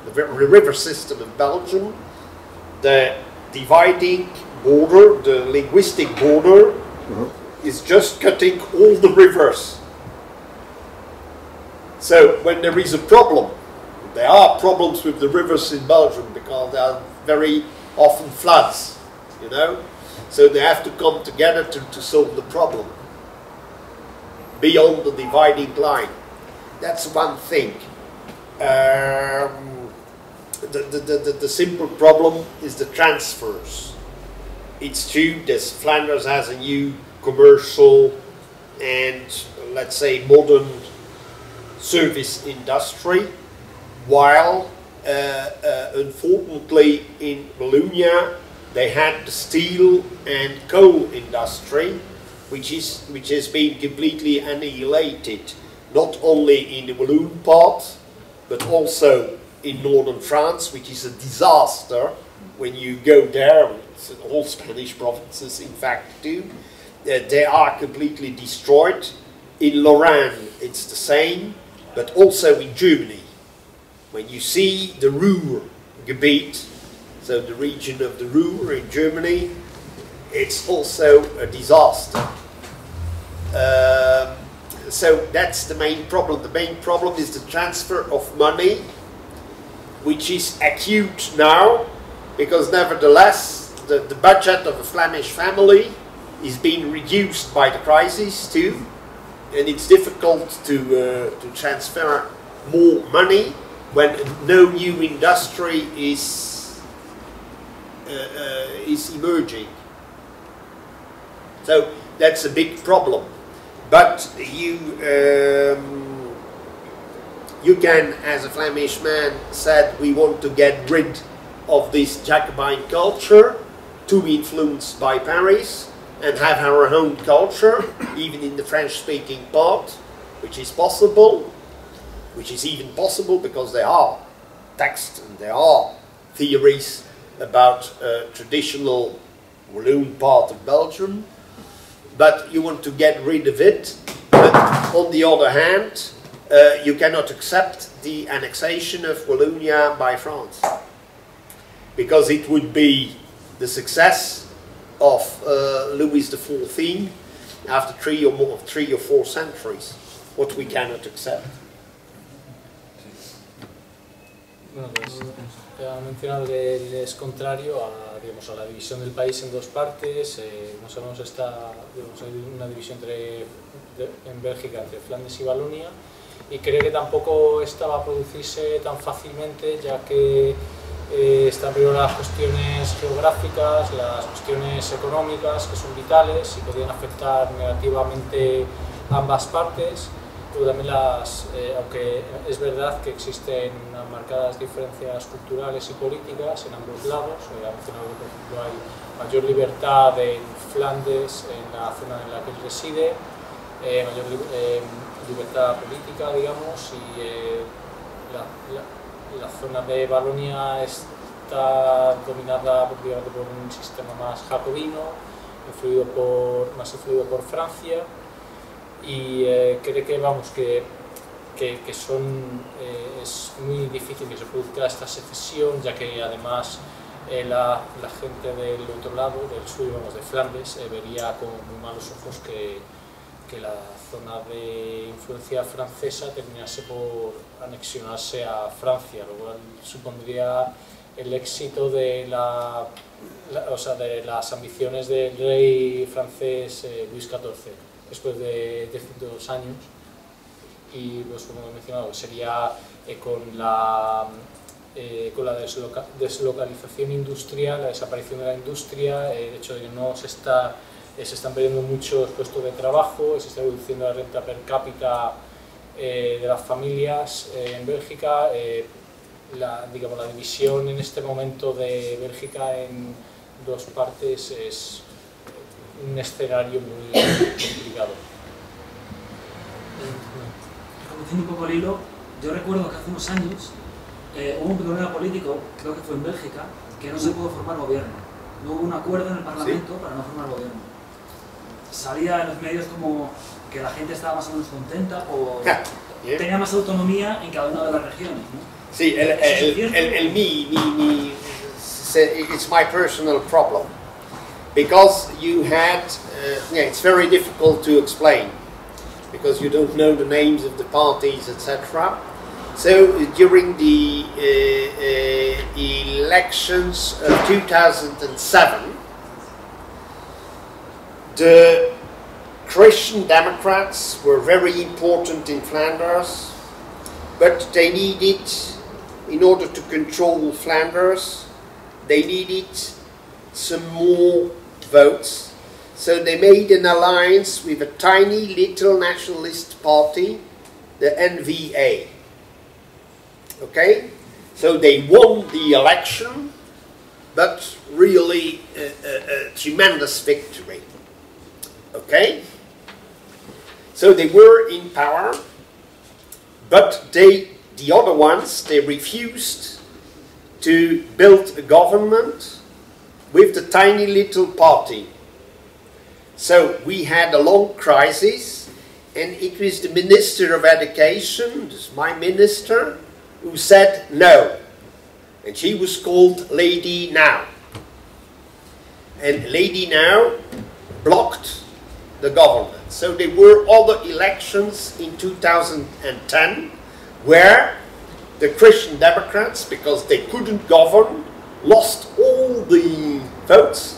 the river system of Belgium, the dividing border, the linguistic border, is just cutting all the rivers. So when there is a problem, there are problems with the rivers in Belgium because there are very often floods, you know, so they have to come together to solve the problem beyond the dividing line. That's one thing. The simple problem is the transfers. It's true that Flanders has a new commercial and, let's say, modern service industry, while unfortunately in Wallonia they had the steel and coal industry, which has been completely annihilated, not only in the Walloon part, but also in northern France, which is a disaster. When you go there, it's in all Spanish provinces in fact too, they are completely destroyed. In Lorraine it's the same, but also in Germany. When you see the Ruhrgebiet, so the region of the Ruhr in Germany, it's also a disaster. So that's the main problem. The main problem is the transfer of money, which is acute now, because nevertheless the budget of a Flemish family is being reduced by the crisis too, and it's difficult to transfer more money when no new industry is emerging. So that's a big problem. But you can, as a Flemish man, said we want to get rid of this Jacobin culture, too influenced by Paris, and have our own culture, even in the French-speaking part, which is possible, which is even possible because there are texts and there are theories about traditional Walloon part of Belgium. But you want to get rid of it, but on the other hand, you cannot accept the annexation of Wallonia by France, because it would be the success of Louis XIV after 3 or 4 centuries, what we cannot accept. Bueno, pues ha mencionado que él es contrario a, digamos, a la división del país en dos partes. Como sabemos, hay una división en Bélgica entre Flandes y Valonia, y cree que tampoco esta va a producirse tan fácilmente, ya que están primero las cuestiones geográficas, las cuestiones económicas, que son vitales y podrían afectar negativamente a ambas partes. Pero también aunque es verdad que existen unas marcadas diferencias culturales y políticas en ambos lados. Ha mencionado que, por ejemplo, hay mayor libertad en Flandes, en la zona en la que él reside, mayor libertad política, digamos, y la zona de Valonia está dominada, digamos, por un sistema más jacobino, más influido por Francia. Y cree que, vamos, es muy difícil que se produzca esta secesión, ya que además la gente del otro lado, del sur, vamos, de Flandes, vería con muy malos ojos que que la zona de influencia francesa terminase por anexionarse a Francia, lo cual supondría el éxito de, de las ambiciones del rey francés Luis XIV después de 300 años. Y pues, como he mencionado, sería con la deslocalización industrial, la desaparición de la industria, el hecho de que se están perdiendo muchos puestos de trabajo, se está reduciendo la renta per cápita de las familias en Bélgica. La división en este momento de Bélgica en dos partes es un escenario muy complicado. Conociendo un poco el hilo, yo recuerdo que hace unos años hubo un problema político, creo que fue en Bélgica, que no se pudo formar gobierno. No hubo un acuerdo en el Parlamento para no formar gobierno. Salía en los medios como que la gente estaba más o menos contenta o tenía más autonomía en cada una de las regiones, ¿no? Sí, it's my personal problem, because you had, it's very difficult to explain, because you don't know the names of the parties, etc. So during the elections of 2007, the Christian Democrats were very important in Flanders, but they needed, in order to control Flanders, they needed some more votes. So they made an alliance with a tiny little nationalist party, the NVA. Okay? So they won the election, but really a tremendous victory. Okay? So they were in power, but the other ones, they refused to build a government with the tiny little party. So we had a long crisis, and it was the Minister of Education, this is my minister, who said no. And she was called Lady Now. And Lady Now blocked the government. So there were other elections in 2010 where the Christian Democrats, because they couldn't govern, lost all the votes,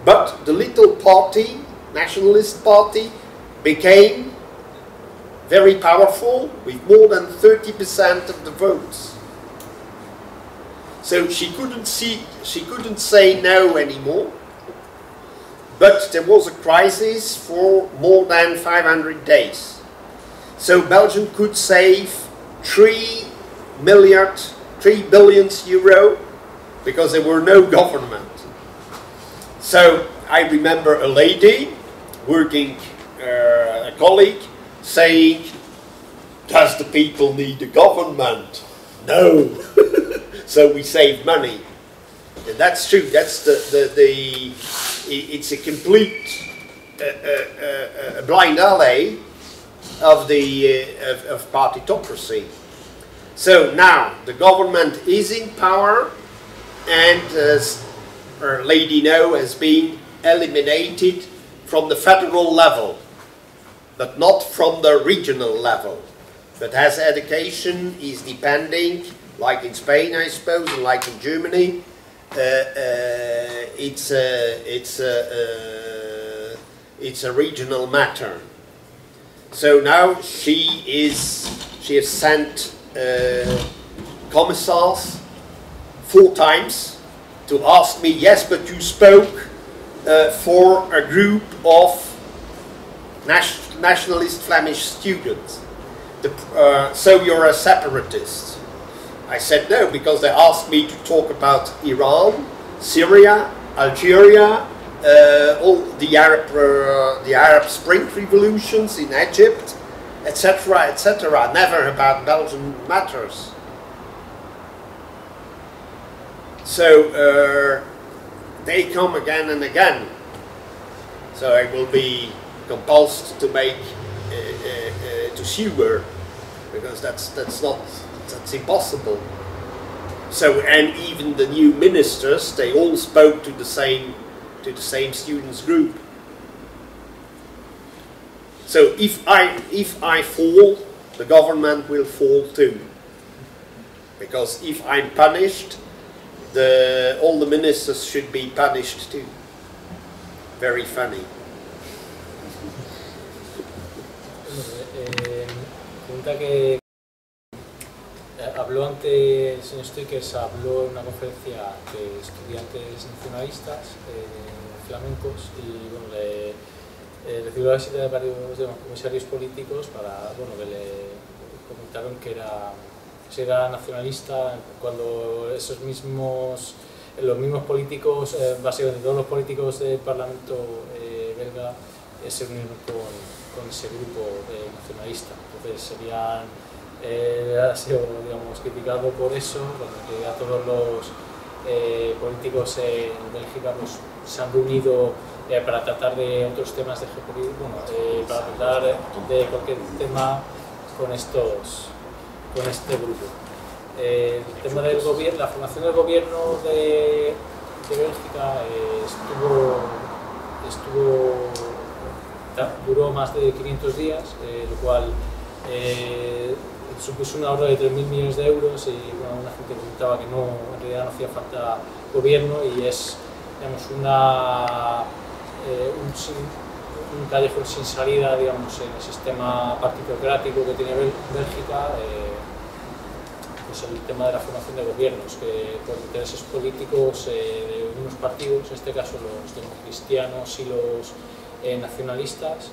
but the little party, nationalist party, became very powerful with more than 30% of the votes. So she couldn't say no anymore, but there was a crisis for more than 500 days. So Belgium could save 3 billion euro because there were no government. So I remember a lady working, a colleague, saying, does the people need a government? No. So we save money. And that's true. That's it's a complete blind alley of partytocracy. So now the government is in power, and Lady No has been eliminated from the federal level, but not from the regional level. But as education is depending, like in Spain, I suppose, and like in Germany, it's a regional matter. So now she has sent commissars 4 times to ask me, yes, but you spoke for a group of nationalist Flemish students. So you're a separatist. I said no, because they asked me to talk about Iran, Syria, Algeria, all the Arab Spring revolutions in Egypt, etc., etc. Never about Belgian matters. So they come again and again. So I will be compelled to make to sue her, because that's impossible. So, and even the new ministers, they all spoke to the same students group. So if I fall, the government will fall too. Because if I'm punished, all the ministers should be punished too. Very funny. Pregunta que habló antes el señor Steuckers, habló en una conferencia de estudiantes nacionalistas flamencos y bueno, recibió la visita de varios comisarios políticos para, bueno, que le comentaron que era nacionalista cuando los mismos políticos, básicamente todos los políticos del Parlamento belga se unieron con ese grupo nacionalista. Entonces ha sido, digamos, criticado por eso, porque a todos los políticos en Bélgica pues, se han reunido para tratar de otros temas de geopolítica, para tratar de cualquier tema con este grupo. El tema del gobierno, la formación del gobierno de Bélgica duró más de 500 días, lo cual supuso un ahorro de 3.000 millones de euros y bueno, una gente comentaba que en realidad no hacía falta gobierno y es, digamos, un callejón sin salida, digamos, en el sistema partitocrático que tiene Bélgica, pues el tema de la formación de gobiernos, que por intereses políticos de unos partidos, en este caso los democristianos y los nacionalistas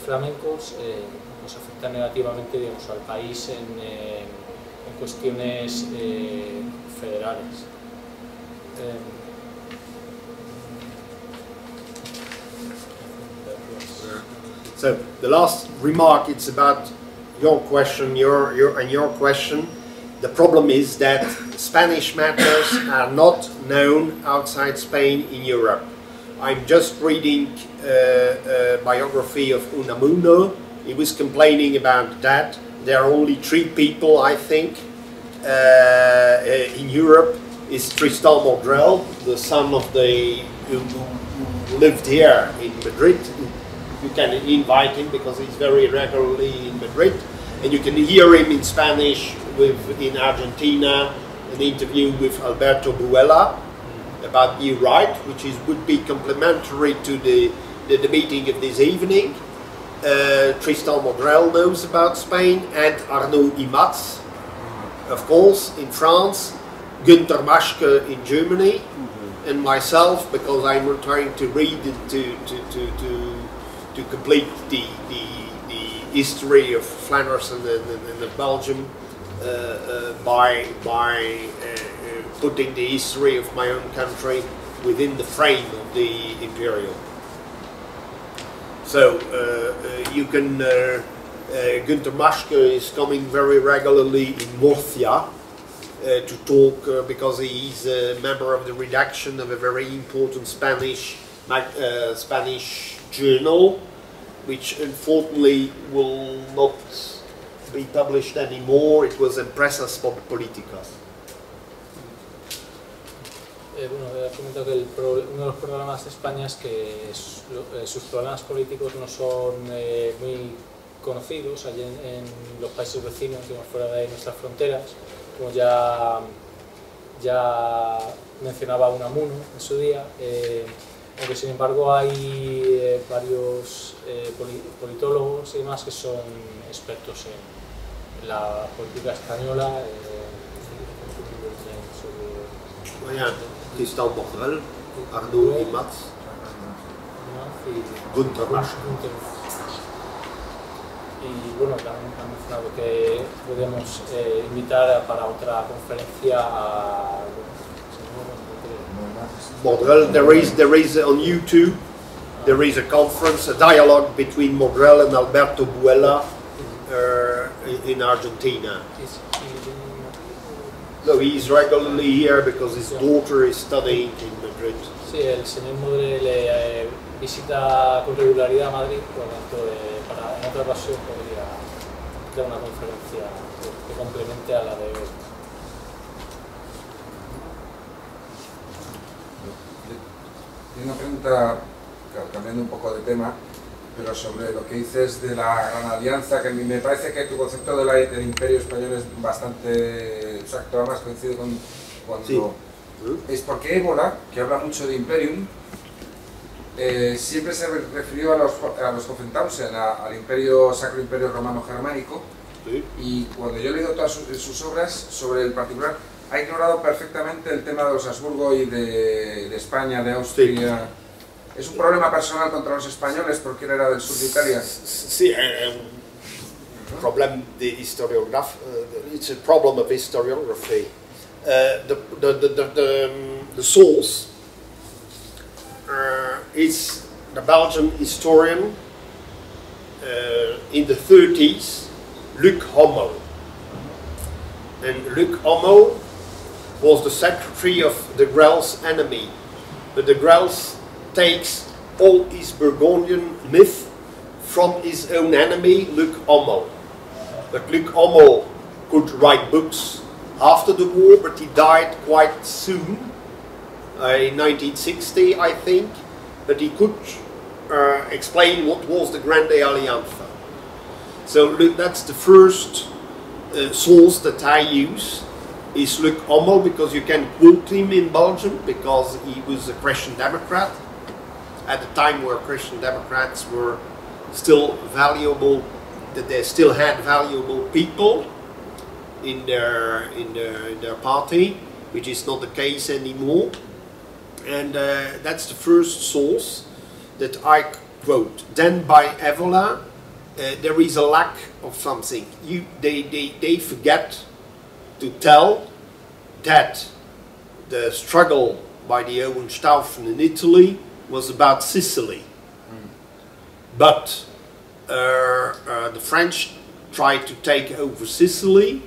flamencos, nos afecta negativamente, digamos, al país en cuestiones federales. So the last remark, it's about your question, your question. The problem is that Spanish matters are not known outside Spain in Europe. I'm just reading a biography of Unamuno. He was complaining about that. There are only 3 people, I think, in Europe. Is Tristan Mondrell, the son of who lived here in Madrid. You can invite him because he's very regularly in Madrid, and you can hear him in Spanish in Argentina, an interview with Alberto Buella about new right, which would be complementary to the meeting of this evening. Tristan Mondrell knows about Spain, and Arnaud Imatz, of course, in France, Günter Maschke in Germany, and myself, because I'm trying to read to complete the history of Flanders and of Belgium by putting the history of my own country within the frame of the imperial. So you can, Günter Maschke is coming very regularly in Murcia to talk because he's a member of the redaction of a very important Spanish journal, which unfortunately will not be published anymore. It was Empresas Políticas. Bueno, he comentado que uno de los problemas de España es que sus problemas políticos no son muy conocidos allí en los países vecinos, digamos, fuera de nuestras fronteras, como ya mencionaba Unamuno en su día, aunque sin embargo hay varios politólogos y demás que son expertos en la política española. Tristan Mondrell, Arnaud Imatz, Günter Maschke. Y bueno, también han mencionado que podemos invitar para otra conferencia a Mondrell. There is on YouTube, there is a conference, a dialogue between Mondrell and Alberto Buella in Argentina. No, he's regularly here because his daughter is studying in Madrid. Sí, el señor Mondrell visita con regularidad a Madrid, por lo tanto, en otra ocasión podría dar una conferencia que complemente a la de hoy. Y una pregunta, cambiando un poco de tema, Pero sobre lo que dices de la Gran Alianza, que a mí me parece que tu concepto del Imperio Español es bastante exacto, además coincide con cuando... Sí. Es porque Évola, que habla mucho de Imperium, siempre se refirió a los Hohenstaufen, al Imperio Sacro Imperio Romano Germánico, sí. Y cuando yo he leído todas sus obras sobre el particular, ha ignorado perfectamente el tema de los Habsburgo y de España, de Austria. Sí. ¿Es un problema personal contra los españoles porque él era del sur de Italia? Sí, problem de historiography. It's a problem of historiography. The source is the Belgian historian in the 30s, Luc Hommel. And Luc Hommel was the secretary of de Grel's enemy, but de Grel's takes all his Burgundian myth from his own enemy, Luc Hommel. But Luc Hommel could write books after the war, but he died quite soon, in 1960, I think. But he could explain what was the Grande Alianza. So that's the first source that I use, is Luc Hommel, because you can quote him in Belgium, because he was a Christian Democrat at the time where Christian Democrats were still valuable, that they still had valuable people in their party, which is not the case anymore. And that's the first source that I quote. Then by Évola, there is a lack of something. They forget to tell that the struggle by the Hohenstaufen in Italy was about Sicily. But the French tried to take over Sicily,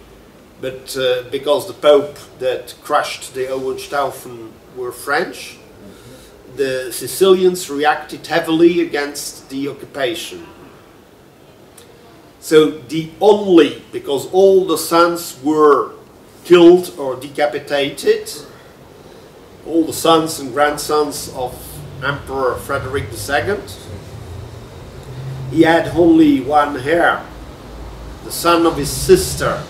but because the Pope that crushed the Hohenstaufen were French, the Sicilians reacted heavily against the occupation. So because all the sons were killed or decapitated, all the sons and grandsons of Emperor Frederick II, he had only one heir, the son of his sister,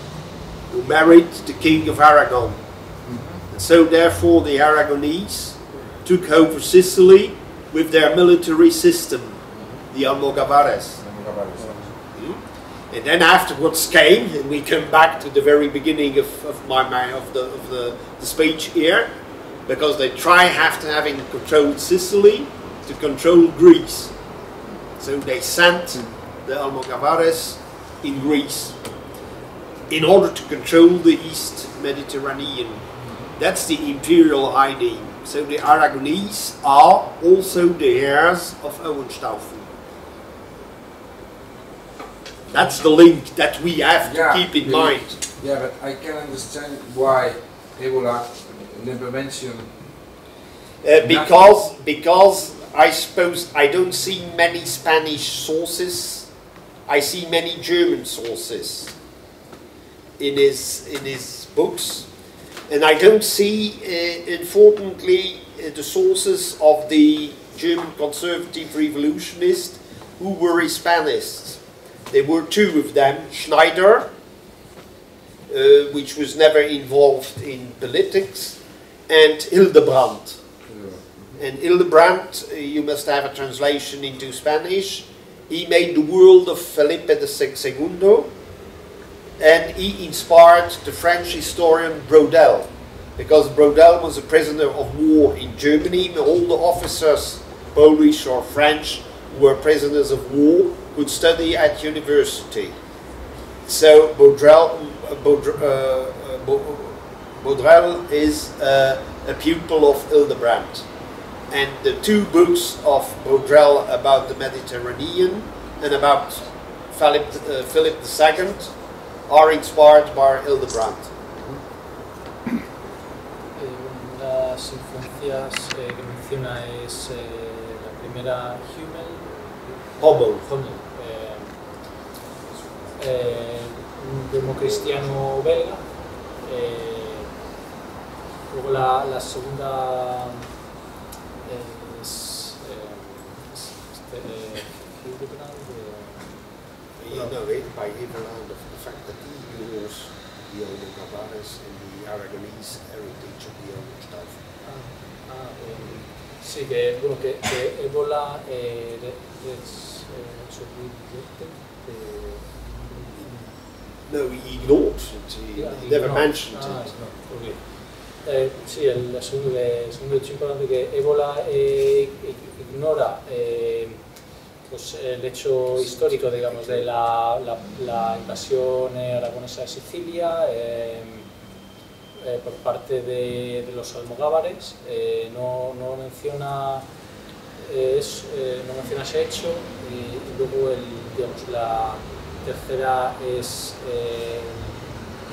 who married the King of Aragon. And so therefore the Aragonese took over Sicily with their military system, the Almogávares. And then afterwards came, and we come back to the very beginning of the speech here, because they try having controlled Sicily to control Greece. So they sent the Almogávares in Greece in order to control the East Mediterranean. That's the imperial idea. So the Aragonese are also the heirs of Hohenstaufen. That's the link that we have to keep in mind. Yeah, but I can understand why Évola never mentioned... because I suppose I don't see many Spanish sources. I see many German sources in his books, and I don't see, unfortunately, the sources of the German conservative revolutionists who were Hispanists. There were two of them, Schneider, which was never involved in politics, and Hildebrand. And Hildebrand, you must have a translation into Spanish. He made the world of Felipe II, and he inspired the French historian Brodel, because Brodel was a prisoner of war in Germany. All the officers, Polish or French, who were prisoners of war, could study at university. So Baudrell is a putile of Hildebrand. And the two books of Baudrell about the Mediterranean and about Philip II are inspired by Hildebrand. Las influencias que menciona es la primera Hommel. Un democristiano belga. Luego la segunda es Hildebrand. You know it by Hildebrand, the fact that he ignores the Almogávares and the Aragonese heritage of the old stuff. Sí, que, bueno, que Ébola No, he ignored it. He never mentioned it. No, okay. Sí, el segundo hecho importante que Ébola ignora pues, el hecho histórico, digamos, de la invasión aragonesa de Sicilia por parte de los almogávares. No menciona ese hecho, y luego digamos, la tercera es el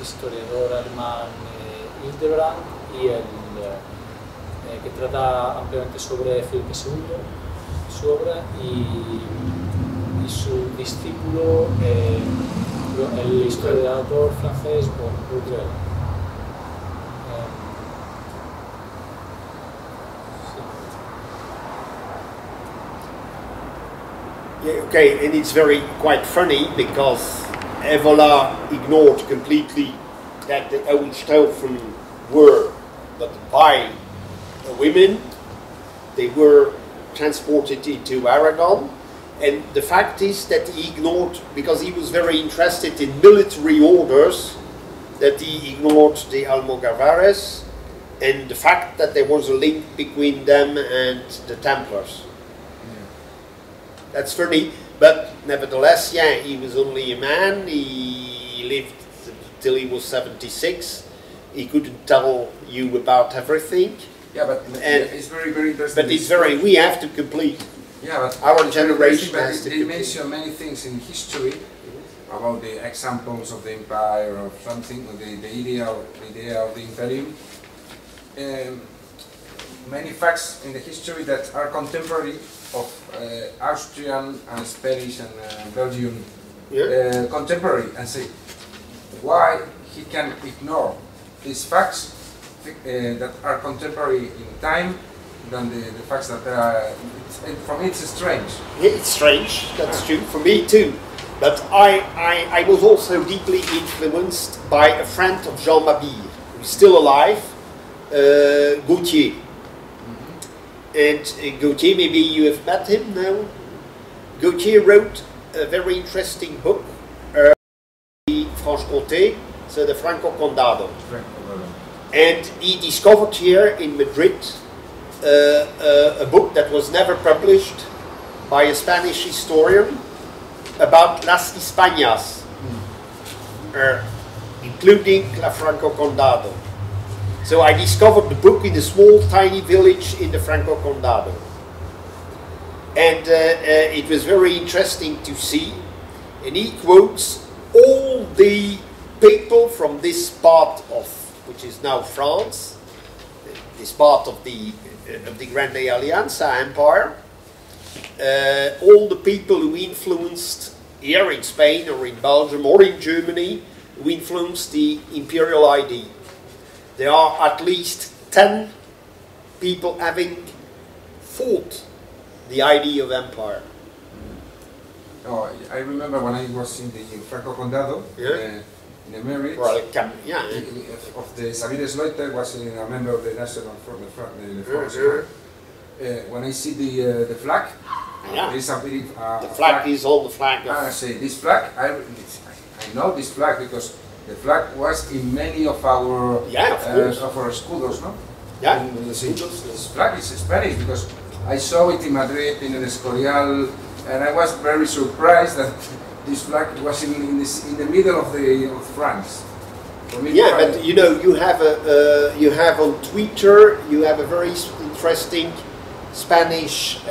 historiador alemán Hildebrand, y que trata ampliamente sobre Felipe II, su obra, y su discípulo, el historiador francés Bourdieu. Yeah, okay, and it's quite funny because Ébola ignored completely that the Hohenstaufen were but by women. They were transported into Aragon, and the fact is that he ignored, because he was very interested in military orders, that he ignored the Almogávares and the fact that there was a link between them and the Templars. That's funny, but nevertheless, yeah, he was only a man. He lived till he was 76. He couldn't tell you about everything. Yeah, but it's very, very interesting. But it's we have to complete. Yeah, but our generation has to complete. They mention many things in history about the examples of the empire or something, the idea of the imperium. Many facts in the history that are contemporary of Austrian and Spanish and Belgian contemporary, and say why he can ignore these facts that are contemporary in time than the facts that are. For me, it's strange. It's strange. That's true for me too. But I was also deeply influenced by a friend of Jean Mabille, who's still alive, Gauthier. And Gauthier, maybe you have met him now. Gauthier wrote a very interesting book, Franche-Comté, so the Franco Condado. And he discovered here in Madrid a book that was never published by a Spanish historian about Las Hispanias, including La Franco Condado. So I discovered the book in a small tiny village in the Franco Condado. And it was very interesting to see. And he quotes all the people from this part of, which is now France, this part of the Grande Alianza Empire, all the people who influenced here in Spain or in Belgium or in Germany, who influenced the imperial ID. There are at least 10 people having fought the idea of empire. Oh, I remember when I was in the Franco Condado, in the marriage of the Xavier Sleuter, was a member of the National Front. When I see the flag, the flag is on the flag. I say this flag. I know this flag because the flag was in many of our schools, no? Yeah. This flag is Spanish because I saw it in Madrid in El Escorial, and I was very surprised that this flag was in the middle of France. Yeah, but you know, you have on Twitter, you have a very interesting Spanish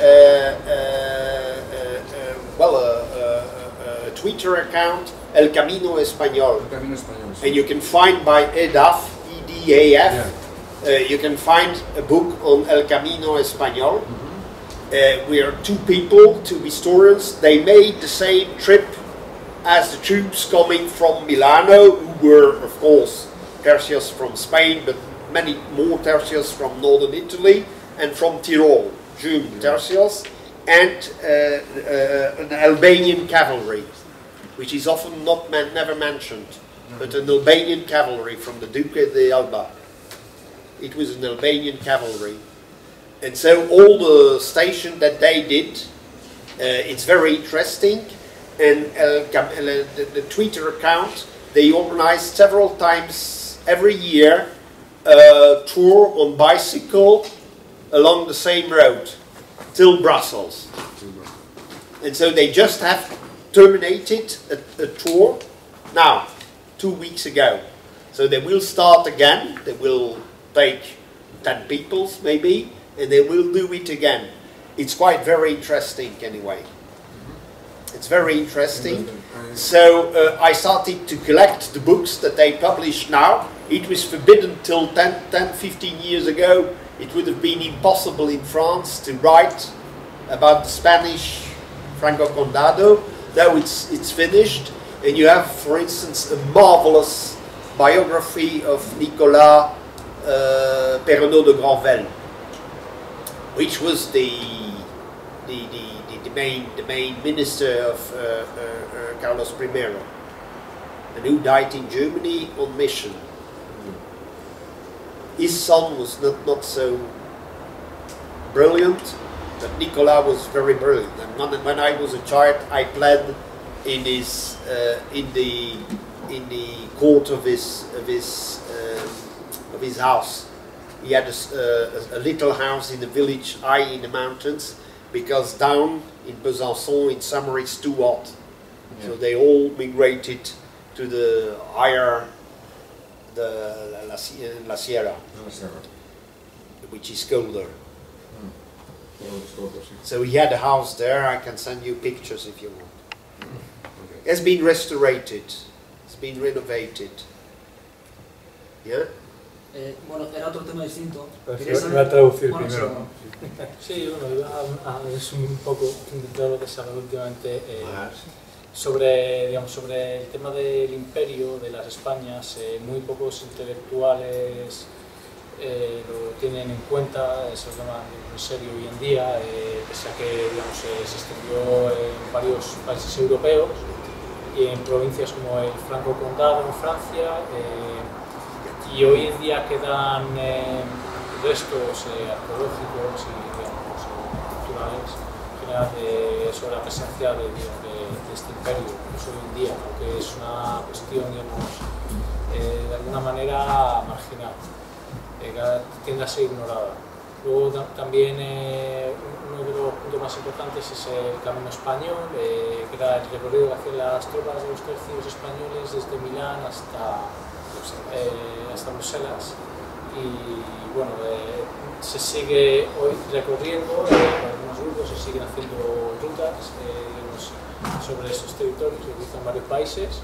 Twitter account, El Camino Español. And you can find by EDAF, E-D-A-F, you can find a book on El Camino Español. We are two people, two historians. They made the same trip as the troops coming from Milano, who were, of course, tertius from Spain, but many more tertius from northern Italy and from Tyrol, German tertius. and an Albanian cavalry, which is often never mentioned, but an Albanian cavalry from the Duque de Alba. It was an Albanian cavalry. And so all the station that they did, it's very interesting. And the Twitter account, they organized several times every year a tour on bicycle along the same road till Brussels. And so they just have terminated a tour now, 2 weeks ago. So they will start again. They will take 10 people maybe, and they will do it again. It's quite very interesting anyway. It's very interesting. So I started to collect the books that they publish now. It was forbidden till 15 years ago. It would have been impossible in France to write about the Spanish Franco Condado. Now it's finished. And you have, for instance, a marvelous biography of Nicolas Perrenot de Granvelle, which was the main minister of Carlos I, and who died in Germany on mission. His son was not so brilliant, but Nicolas was very brilliant. And when I was a child, I played in his in the court of his house. He had a little house in the village, high in the mountains, because down in Besançon in summer it's too hot. Yeah. So they all migrated to the higher, La Sierra, which is colder. So he had a house there. I can send you pictures if you want. Okay. It's been restored. It's been renovated. Yeah. Bueno, era otro tema distinto. Voy a traducir primero, ¿no? Sí, bueno, es un poco de lo que se habla últimamente sobre el tema del imperio, de las Españas. Muy pocos intelectuales lo tienen en cuenta, se lo toman en serio hoy en día, pese a que se extendió en varios países europeos y en provincias como el Franco Condado en Francia. Y hoy en día quedan restos arqueológicos y culturales sobre la presencia de este imperio, incluso hoy en día, aunque es una cuestión de alguna manera marginal, tiende a ser ignorada. Luego también uno de los puntos más importantes es el Camino Español, que era el recorrido que hacían las tropas de los tercios españoles desde Milán hasta Bruselas, y bueno, se sigue hoy recorriendo, algunos grupos se siguen haciendo rutas sobre esos territorios que utilizan varios países,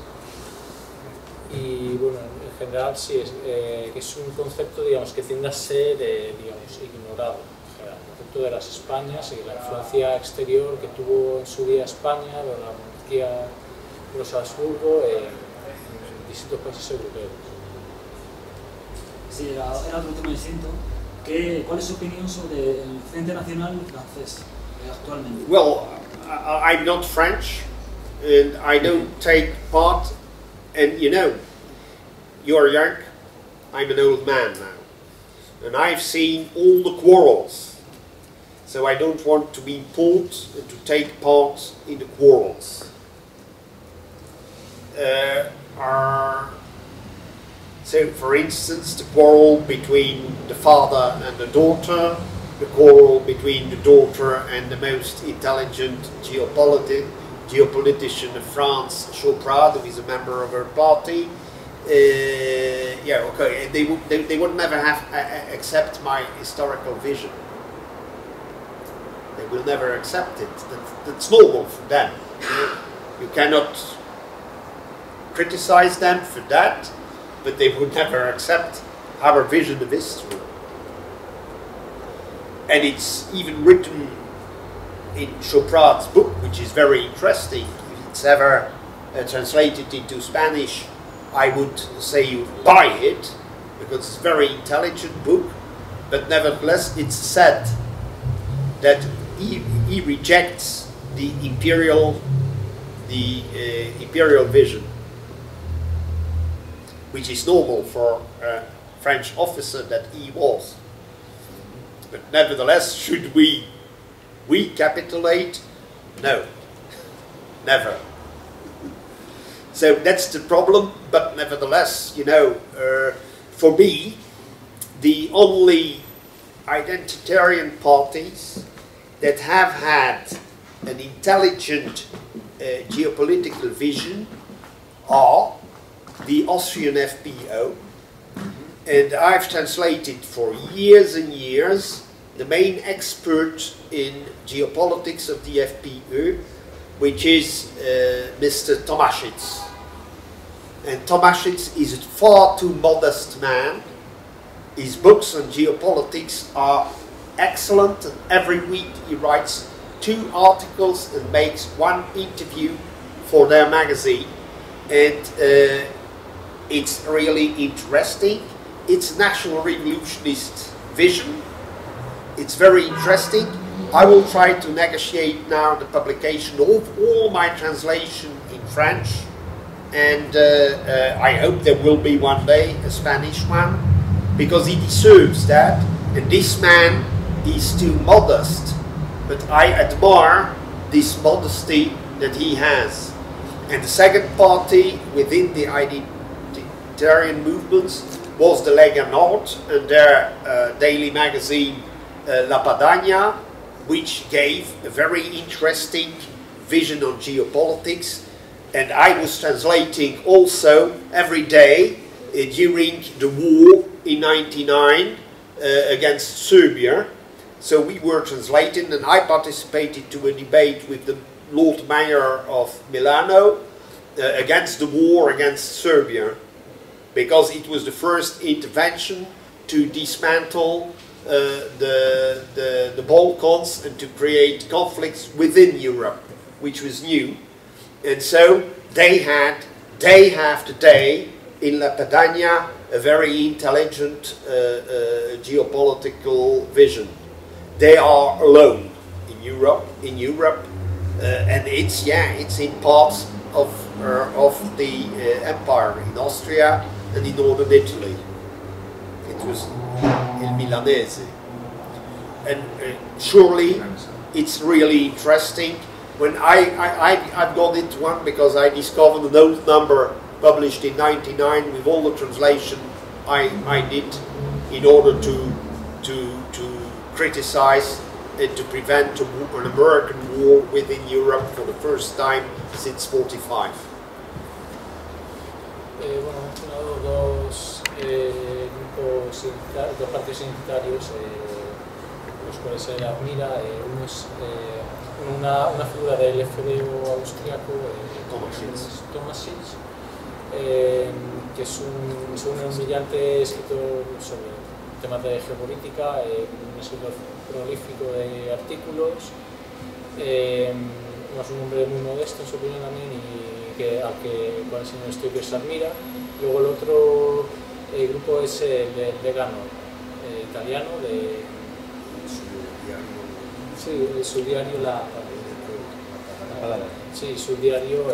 y bueno, en general sí, que es un concepto que tiende a ser ignorado, el concepto de las Españas y la influencia exterior que tuvo en su día España, de la monarquía de los Habsburgo en distintos países europeos. Sí, era otro tema distinto. ¿Cuál es su opinión sobre el Frente Nacional francés actualmente? Well, I'm not French, and I don't take part. And you know, you're young, I'm an old man now, and I've seen all the quarrels. So I don't want to be pulled and to take part in the quarrels. So, for instance, the quarrel between the father and the daughter, the quarrel between the daughter and the most intelligent geopolitician of France, Chopra, who is a member of her party. Yeah, okay, they would never have accept my historical vision. They will never accept it. That's normal for them. You cannot criticize them for that, but they would never accept our vision of history. And it's even written in Choprat's book, which is very interesting. If it's ever translated into Spanish, I would say you buy it, because it's a very intelligent book, but nevertheless it's said that he rejects the imperial vision, which is normal for a French officer that he was. But nevertheless, should we capitulate? No, never. So that's the problem, but nevertheless, you know, for me, the only identitarian parties that have had an intelligent geopolitical vision are the Austrian FPO, and I've translated for years and years the main expert in geopolitics of the FPÖ, which is Mr. Tomášec. And Tomášec is a far too modest man. His books on geopolitics are excellent, and every week he writes 2 articles and makes 1 interview for their magazine. And it's really interesting. It's national revolutionist vision. It's very interesting. I will try to negotiate now the publication of all my translation in French, and I hope there will be one day a Spanish one, because he deserves that. And this man is too modest, but I admire this modesty that he has. And the second party within the identitarian movements was the Lega Nord and their daily magazine La Padania, which gave a very interesting vision on geopolitics. And I was translating also every day during the war in '99 against Serbia. So we were translating, and I participated to a debate with the Lord Mayor of Milano against the war against Serbia, because it was the first intervention to dismantle the Balkans and to create conflicts within Europe, which was new. And so they have today in La Padania a very intelligent geopolitical vision. They are alone in Europe, and it's in parts of the empire, in Austria and in northern Italy. It was Il Milanese, and surely it's really interesting. When I've got it one because I discovered an old number published in '99 with all the translation I did in order to criticize and to prevent an American war within Europe for the first time since '45. Bueno, he mencionado dos grupos, dos partidos identitarios, los cuales se admira. Uno es una figura del FDO austriaco, Tomášec, que es un brillante escritor sobre temas de geopolítica, un escritor prolífico de artículos, es un hombre muy modesto en su opinión también, y al que el señor Steuckers admira. Luego el otro grupo es el vegano italiano, de su diario su diario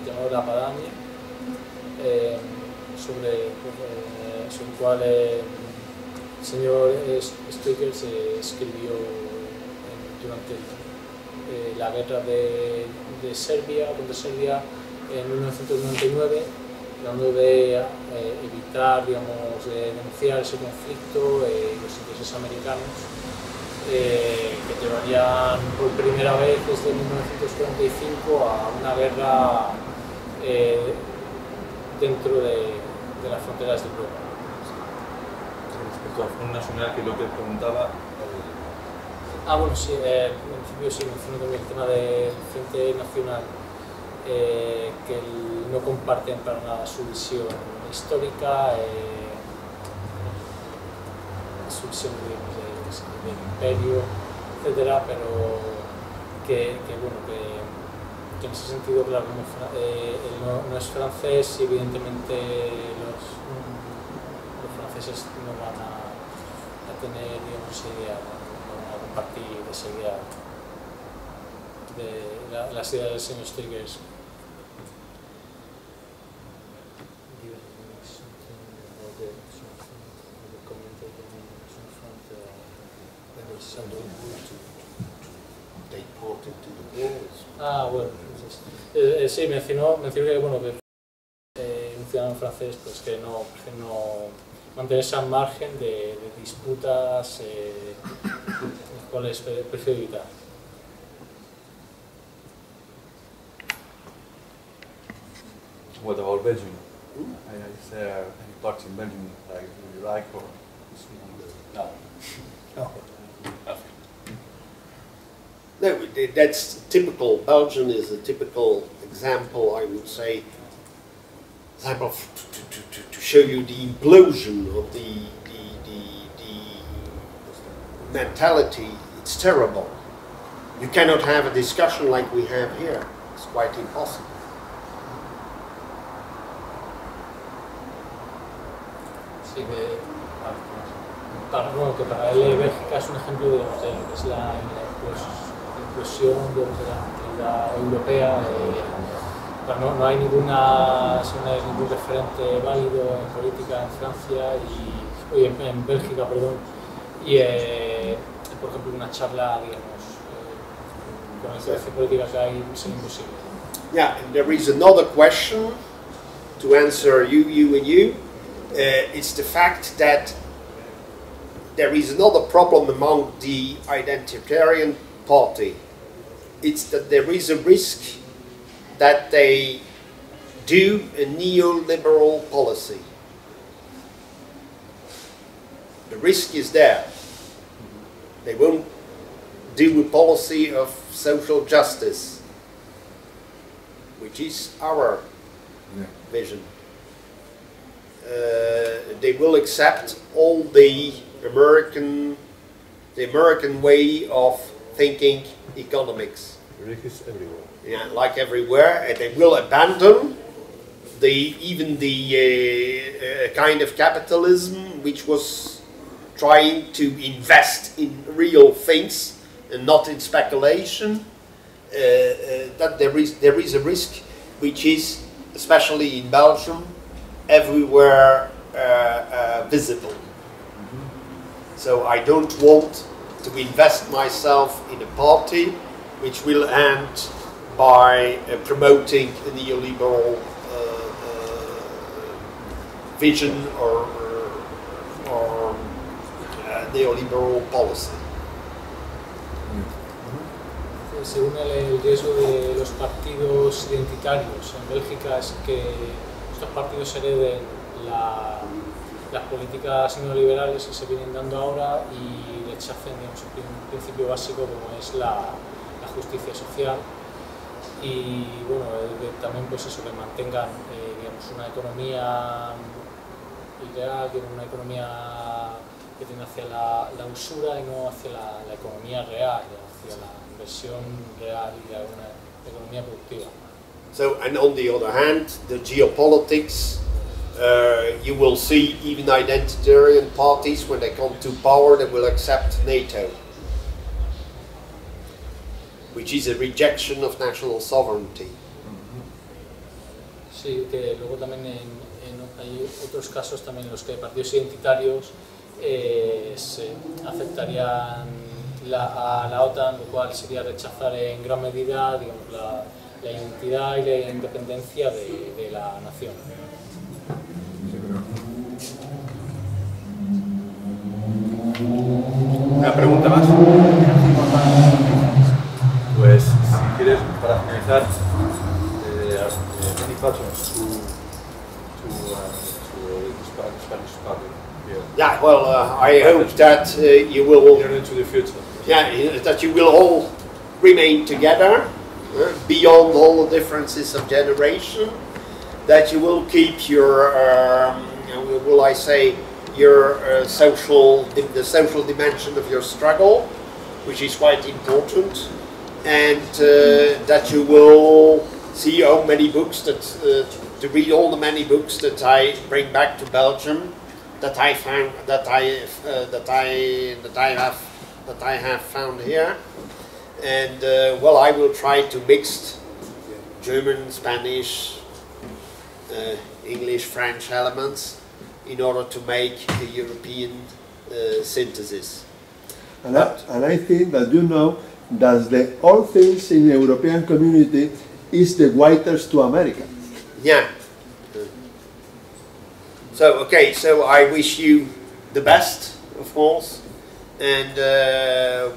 llamado La Padania, sobre el cual el señor Steuckers escribió durante la guerra de Serbia, contra Serbia en 1999, tratando de evitar, digamos, denunciar ese conflicto y los intereses americanos, que llevarían por primera vez desde 1945 a una guerra dentro de las fronteras de Europa. Respecto al Front Nacional, que es lo que preguntaba. Bueno, sí, en principio sí menciono también el tema del Frente Nacional, que no comparten para nada su visión histórica, su visión del imperio, etcétera, pero que en ese sentido, claro, no es francés, y evidentemente los franceses no van a tener, digamos, esa idea, no van a compartir esa idea de las ideas del señor Steuckers. Ah, bueno, sí, mencionó que, bueno, que un ciudadano francés pues que no mantenerse al margen de disputas las cuales prefiero evitar. What about Belgium? Is there any parts in Belgium that you like or no? No. No, that's typical. Belgium is a typical example, I would say, example to show you the implosion of the mentality. It's terrible. You cannot have a discussion like we have here. It's quite impossible. Sí, que para él Bélgica es un ejemplo de lo que es la inclusión de la mentalidad europea. No hay ningún referente válido en política en Francia y en Bélgica, perdón, y por ejemplo una charla, digamos, con la situación política que hay es imposible. Yeah, and there is another question to answer you and you. It's the fact that there is another problem among the identitarian party. It's that there is a risk that they do a neoliberal policy. The risk is there. They won't do a policy of social justice, which is our vision. They will accept all the American way of thinking economics. Risk is everywhere. Yeah, like everywhere, and they will abandon even the kind of capitalism which was trying to invest in real things and not in speculation. That there is a risk, which is, especially in Belgium, everywhere visible. So I don't want to invest myself in a party which will end by promoting a neoliberal vision or neoliberal policy. Según el riesgo de los partidos identitarios en Bélgica es que estos partidos hereden las políticas neoliberales que se vienen dando ahora y rechacen, digamos, un principio básico como es la justicia social y bueno, también pues eso, que mantengan digamos, una economía ideal, una economía que tiende hacia la usura y no hacia la economía real, hacia la inversión real y una economía productiva. So, and on the other hand, the geopolitics, you will see even identitarian parties, when they come to power, they will accept NATO, which is a rejection of national sovereignty. Sí, que luego también hay otros casos también en los que partidos identitarios se aceptarían a la OTAN, lo cual sería rechazar en gran medida, digamos, la identidad y la independencia de la nación. Una pregunta más. Pues, si quieres, para finalizar, any questions to the Spanish public here? Yeah, well, I hope that you will into the future. Yeah, that you will all remain together beyond all the differences of generation. That you will keep your, will I say, your the social dimension of your struggle, which is quite important, and that you will see how many books to read all the many books that I bring back to Belgium, that I have found here, And well, I will try to mix German, Spanish, English, French elements in order to make a European synthesis. And I think that you know that the all things in the European community is the whitest to America. Yeah. So, okay, so I wish you the best, of course, and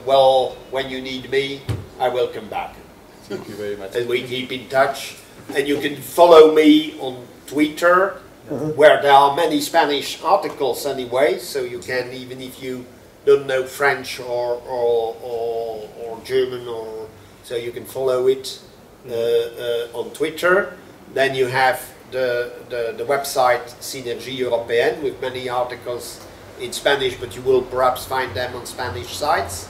well, when you need me, I will come back. Thank you very much. And we keep in touch, and you can follow me on Twitter, where there are many Spanish articles anyway, so you can, even if you don't know French or German, so you can follow it on Twitter. Then you have the website Synergie Européenne with many articles in Spanish, but you will perhaps find them on Spanish sites,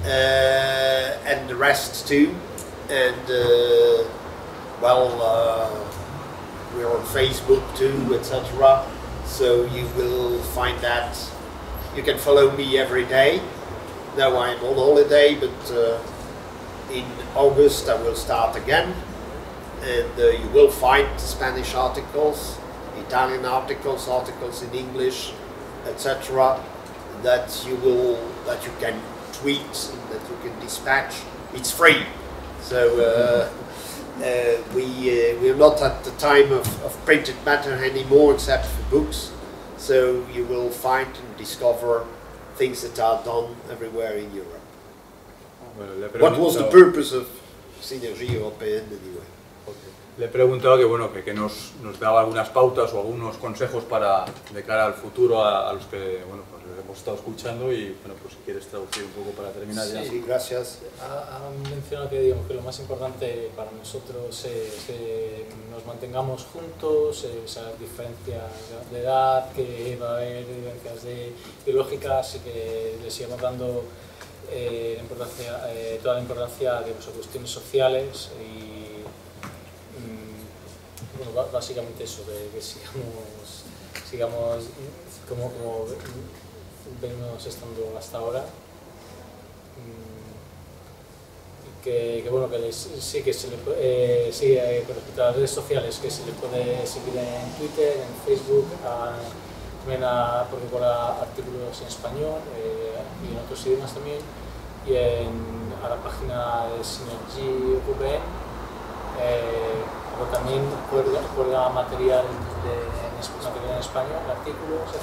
and the rest too. And well, we're on Facebook too, etc. So you will find that. You can follow me every day. Now I'm on holiday, but in August I will start again. And you will find Spanish articles, Italian articles, articles in English, etc. that you can tweet, and that you can dispatch. It's free, so we are not at the time of printed matter anymore, except for books. So you will find and discover things that are done everywhere in Europe. What was the purpose of Synergie Européenne anyway? Le he preguntado que, bueno, que nos daba algunas pautas o algunos consejos para de cara al futuro a los que, bueno, pues les hemos estado escuchando, y bueno, pues si quieres traducir un poco para terminar ya. Sí, gracias. Ha mencionado que, digamos, que lo más importante para nosotros es que nos mantengamos juntos, esas diferencias de edad, que va a haber diferencias ideológicas, y que le sigamos dando toda la importancia a cuestiones sociales, y bueno, básicamente eso, que sigamos como venimos estando hasta ahora, que bueno, que sí que se le sigue con respecto a las redes sociales, que se le puede seguir en Twitter, en Facebook, también porque por artículos en español y en otros idiomas también, y a la página de Synergie Européenne. Pero también cuelga material en español, artículos, etc.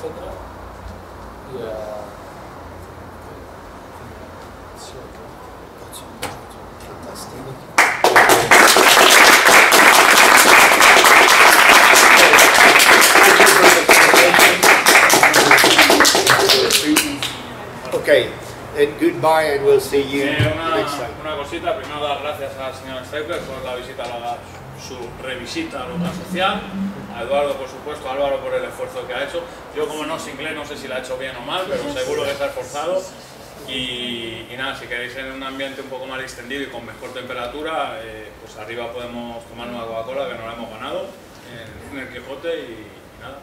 Okay, and goodbye, and we'll see you next time. Una cosita, primero dar gracias al señor Steuckers por la visita, su revisita a Hogar Social, a Eduardo, por supuesto, a Álvaro por el esfuerzo que ha hecho. Yo, como no sé inglés, no sé si lo ha hecho bien o mal, pero seguro que se ha esforzado. Y nada, si queréis en un ambiente un poco más distendido y con mejor temperatura, pues arriba podemos tomar una Coca-Cola, que nos la hemos ganado en el Quijote, y nada.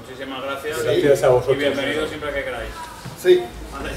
Muchísimas gracias. Gracias a vosotros. Y bienvenidos siempre que queráis. Sí. Vale.